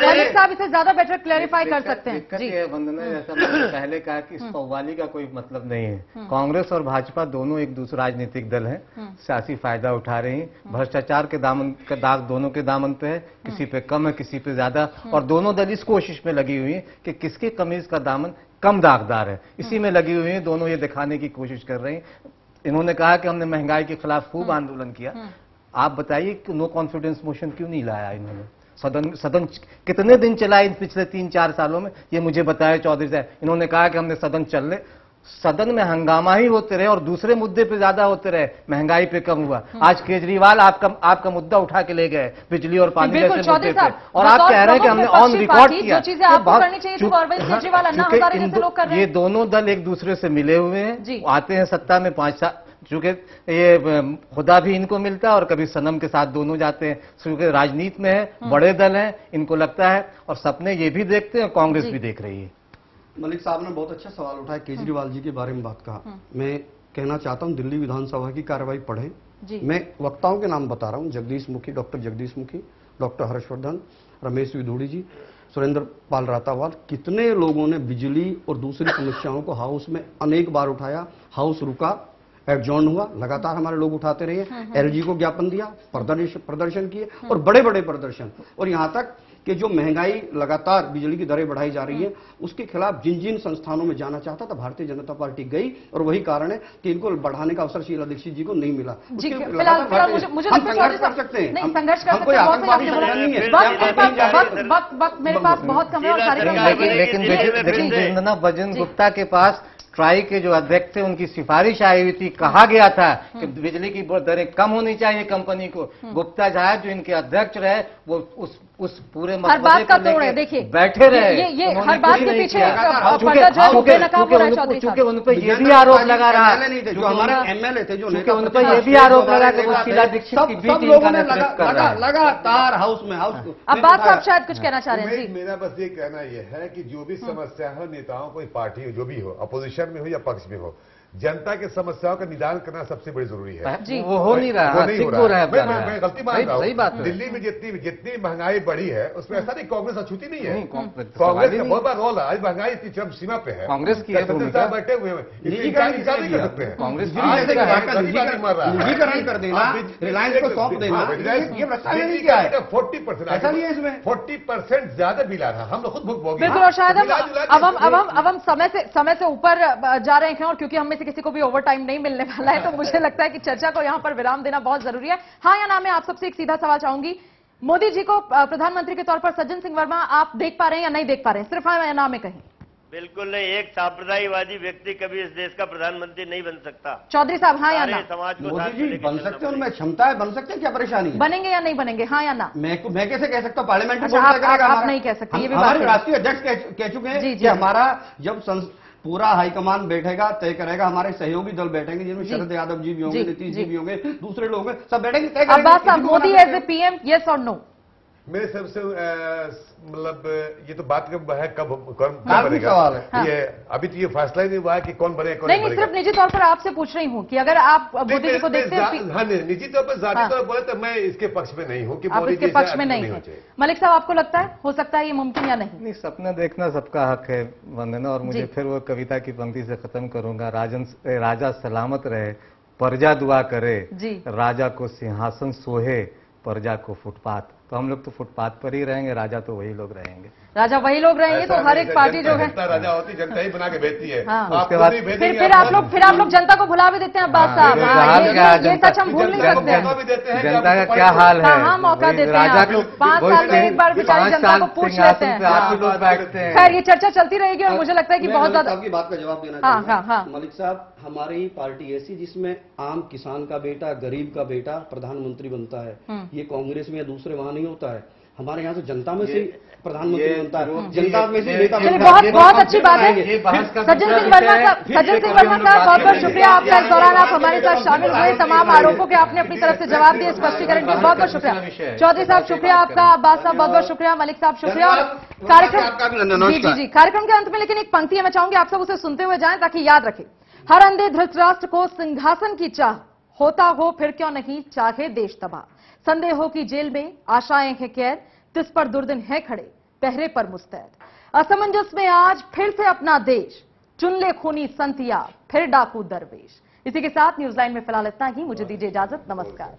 मलिक साहब इसे ज्यादा बेटर क्लैरिफाई कर सकते हैं। वंदना, जैसा मैंने पहले कहा कि इस कव्वाली का कोई मतलब नहीं है। कांग्रेस और भाजपा दोनों एक दूसरे राजनीतिक दल हैं, सियासी फायदा उठा रहे हैं। भ्रष्टाचार के दामन का दाग दोनों के दामन पे है, किसी पे कम है, किसी पे ज्यादा, और दोनों दल इस कोशिश में लगी हुई है कि किसके कमीज का दामन कम दागदार है, इसी में लगी हुई है। दोनों ये दिखाने की कोशिश कर रहे हैं। इन्होंने कहा कि हमने महंगाई के खिलाफ खूब आंदोलन किया। आप बताइए कि नो कॉन्फिडेंस मोशन क्यों नहीं लाया इन्होंने? सदन कितने दिन चला इन पिछले 3-4 सालों में, ये मुझे बताया चौधरी साहब। इन्होंने कहा कि हमने सदन चलने, सदन में हंगामा ही होते रहे और दूसरे मुद्दे पे ज्यादा होते रहे, महंगाई पे कम हुआ। आज केजरीवाल आपका मुद्दा उठा के ले गए, बिजली और पानी जैसे मुद्दे पे, और आप कह रहे हैं कि हमने ऑन रिकॉर्ड किया। ये दोनों दल एक दूसरे से मिले हुए हैं, आते हैं सत्ता में 5 साल, चूंकि ये खुदा भी इनको मिलता है और कभी सनम के साथ दोनों जाते हैं। चूंकि राजनीति में है, बड़े दल हैं, इनको लगता है, और सपने ये भी देखते हैं, कांग्रेस भी देख रही है। मलिक साहब ने बहुत अच्छा सवाल उठाया, केजरीवाल जी के बारे में बात कहा। मैं कहना चाहता हूं, दिल्ली विधानसभा की कार्रवाई पढ़ें। मैं वक्ताओं के नाम बता रहा हूं, जगदीश मुखी, डॉक्टर जगदीश मुखी, डॉक्टर हर्षवर्धन, रमेश विधूड़ी जी, सुरेंद्र पाल रातावाल। कितने लोगों ने बिजली और दूसरी समस्याओं को हाउस में अनेक बार उठाया, हाउस रुका, एडजॉर्न हुआ, लगातार हमारे लोग उठाते रहे। एलजी को ज्ञापन दिया, प्रदर्शन किए, और बड़े बड़े प्रदर्शन, और यहां तक कि जो महंगाई लगातार बिजली की दरें बढ़ाई जा रही है, उसके खिलाफ जिन जिन संस्थानों में जाना चाहता था भारतीय जनता पार्टी गई, और वही कारण है कि इनको बढ़ाने का अवसर शीला दीक्षित जी को नहीं मिला। हम संघर्ष कर सकते हैं, संघर्ष कर सकते हैं। मेरे पास बहुत कम है। लेकिन वजन गुप्ता के पास ट्राई के जो अध्यक्ष थे, उनकी सिफारिश आई हुई थी, कहा गया था कि बिजली की दरें कम होनी चाहिए कंपनी को। गुप्ता साहब जो इनके अध्यक्ष रहे, वो उस पूरे हर बात का तोड़ है। देखिए बैठे रहे, ये हर बात के पीछे चूंकि उन पर ये भी आरोप लगा रहा है, जो हमारे एमएलए थे, जो उन पर ये भी आरोप लगा कि वो शीला दीक्षित की भी टीम का नेतृत्व कर रहा है लगातार हाउस में। अब्बास साहब शायद कुछ कहना चाह रहे हैं। मेरा बस ये कहना यह है कि जो भी समस्या हो, नेताओं कोई पार्टी जो भी हो, अपोजिशन में हो या पक्ष में हो, जनता की समस्याओं का निदान करना सबसे बड़ी जरूरी है। वो हो नहीं रहा, वो नहीं हो रहा है। मैं गलती मान रहा हूँ। सही बात है। दिल्ली में जितनी महंगाई बढ़ी है उसमें ऐसा नहीं कांग्रेस अछूती नहीं है। कांग्रेस का बहुत बड़ा रोल है। आज महंगाई इतनी चरम सीमा पे है, कांग्रेस की बैठे हुए हैं, निजीकरण नहीं कर सकते हैं। कांग्रेस निजीकरण कर देना, रिलायंस को सौंप देना, ये प्रस्ताव नहीं किया है। 40% ऐसा नहीं है इसमें, 40% ज्यादा बिल आ रहा है। हम लोग खुद भुगतोगे। बिल्कुल, और शायद अब हम समय से ऊपर जा रहे हैं, और क्योंकि हम में से किसी को भी ओवर टाइम नहीं मिलने वाला है, तो मुझे लगता है कि चर्चा को यहां पर विराम देना बहुत जरूरी है। हाँ या ना मैं आप सबसे एक सीधा सवाल चाहूंगी, मोदी जी को प्रधानमंत्री के तौर पर सज्जन सिंह वर्मा आप देख पा रहे हैं या नहीं देख पा रहे हैं? सिर्फ हाँ या ना में कहें। बिल्कुल नहीं, एक सांप्रदायवादी व्यक्ति कभी इस देश का प्रधानमंत्री नहीं बन सकता। चौधरी साहब, हाँ या ना? समाज को मोदी जी बन सकते हैं, उनमें क्षमता है, बन सकते हैं, क्या परेशानी है? बनेंगे या नहीं बनेंगे, हाँ या ना? मैं कैसे कह सकता हूँ? पार्लियामेंट में आप नहीं कह सकते, ये भी हमारे राष्ट्रीय अध्यक्ष कह चुके हैं कि हमारा जब पूरा हाईकमान बैठेगा, तय करेगा, हमारे सहयोगी दल बैठेंगे, जिनमें शरद यादव जी भी होंगे, नीतीश जी भी होंगे, दूसरे लोग हैं, सब बैठेंगे, तय करेंगे। अब्बास साहब, Modi as a PM, yes और नो? मेरे सबसे मतलब ये तो बात कब है, कब बनेगा सवाल है। ये अभी तो ये फैसला ही नहीं हुआ है कि कौन बने कौन नहीं। सिर्फ निजी तौर पर आपसे पूछ रही हूँ कि अगर आप मोदी जी को देखते हैं। हाँ, निजी तौर पर, जाती तौर पर तो मैं इसके पक्ष में नहीं हूँ कि आप इसके पक्ष में नहीं है। मलिक साहब, आपको लगता है हो सकता है ये मुमकिन या नहीं? नहीं, सपना देखना सबका हक है वंदना, और मुझे फिर वो कविता की पंक्ति से खत्म करूंगा। राजा सलामत रहे, प्रजा दुआ करे, राजा को सिंहासन सोहे, प्रजा को फुटपाथ। तो हम लोग तो फुटपाथ पर ही रहेंगे, राजा तो वही लोग रहेंगे। राजा वही लोग रहेंगे, तो हर एक पार्टी जो है राजा होती, जनता ही बना के भेजती है। उसके बाद फिर आप लोग जनता को भुला भी देते हैं अब्बास साहब। ये सच हम भूल नहीं सकते। जनता का क्या हाल है? कहाँ मौका देते हैं राजा को? 5 साल में एक बार बेचारी जनता को पूछ लेते हैं। खैर, ये चर्चा चलती रहेगी और मुझे लगता है कि बहुत ज्यादा आपकी बात का जवाब देना चाहूंगा। मलिक साहब, हमारी पार्टी ऐसी जिसमें आम किसान का बेटा, गरीब का बेटा प्रधानमंत्री बनता है। ये कांग्रेस में या दूसरे वहां नहीं होता है। हमारे यहाँ तो जनता में से प्रधानमंत्री बनता है, जनता में से नेता। बहुत अच्छी बात है। सज्जन सिंह वर्मा साहब, बहुत बहुत शुक्रिया आपका। इस दौरान आप हमारे साथ शामिल हुए, तमाम आरोपों के आपने अपनी तरफ से जवाब दिए, स्पष्टीकरण के बहुत बहुत शुक्रिया। चौधरी साहब शुक्रिया आपका, अब्बास साहब बहुत बहुत शुक्रिया, मलिक साहब शुक्रिया। कार्यक्रम के अंत में लेकिन एक पंक्ति है, मैं चाहूंगी आप सब उसे सुनते हुए जाएं ताकि याद रखें। हर अंधे धृतराष्ट्र को सिंहासन की चाह, होता हो फिर क्यों नहीं चाहे देश तबाह। संदेहों की जेल में आशाएं हैं कैद, तिस पर दुर्दिन है खड़े, पहरे पर मुस्तैद। असमंजस में आज फिर से अपना देश, चुन ले खूनी संतिया, फिर डाकू दरवेश। इसी के साथ न्यूज लाइन में फिलहाल इतना ही। मुझे दीजिए इजाजत, नमस्कार।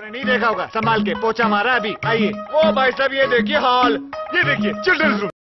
नहीं देखा होगा, संभाल के पोछा मारा अभी। आइए, ओ भाई साहब ये देखिए हॉल, ये देखिए चिल्ड्रंस रूम।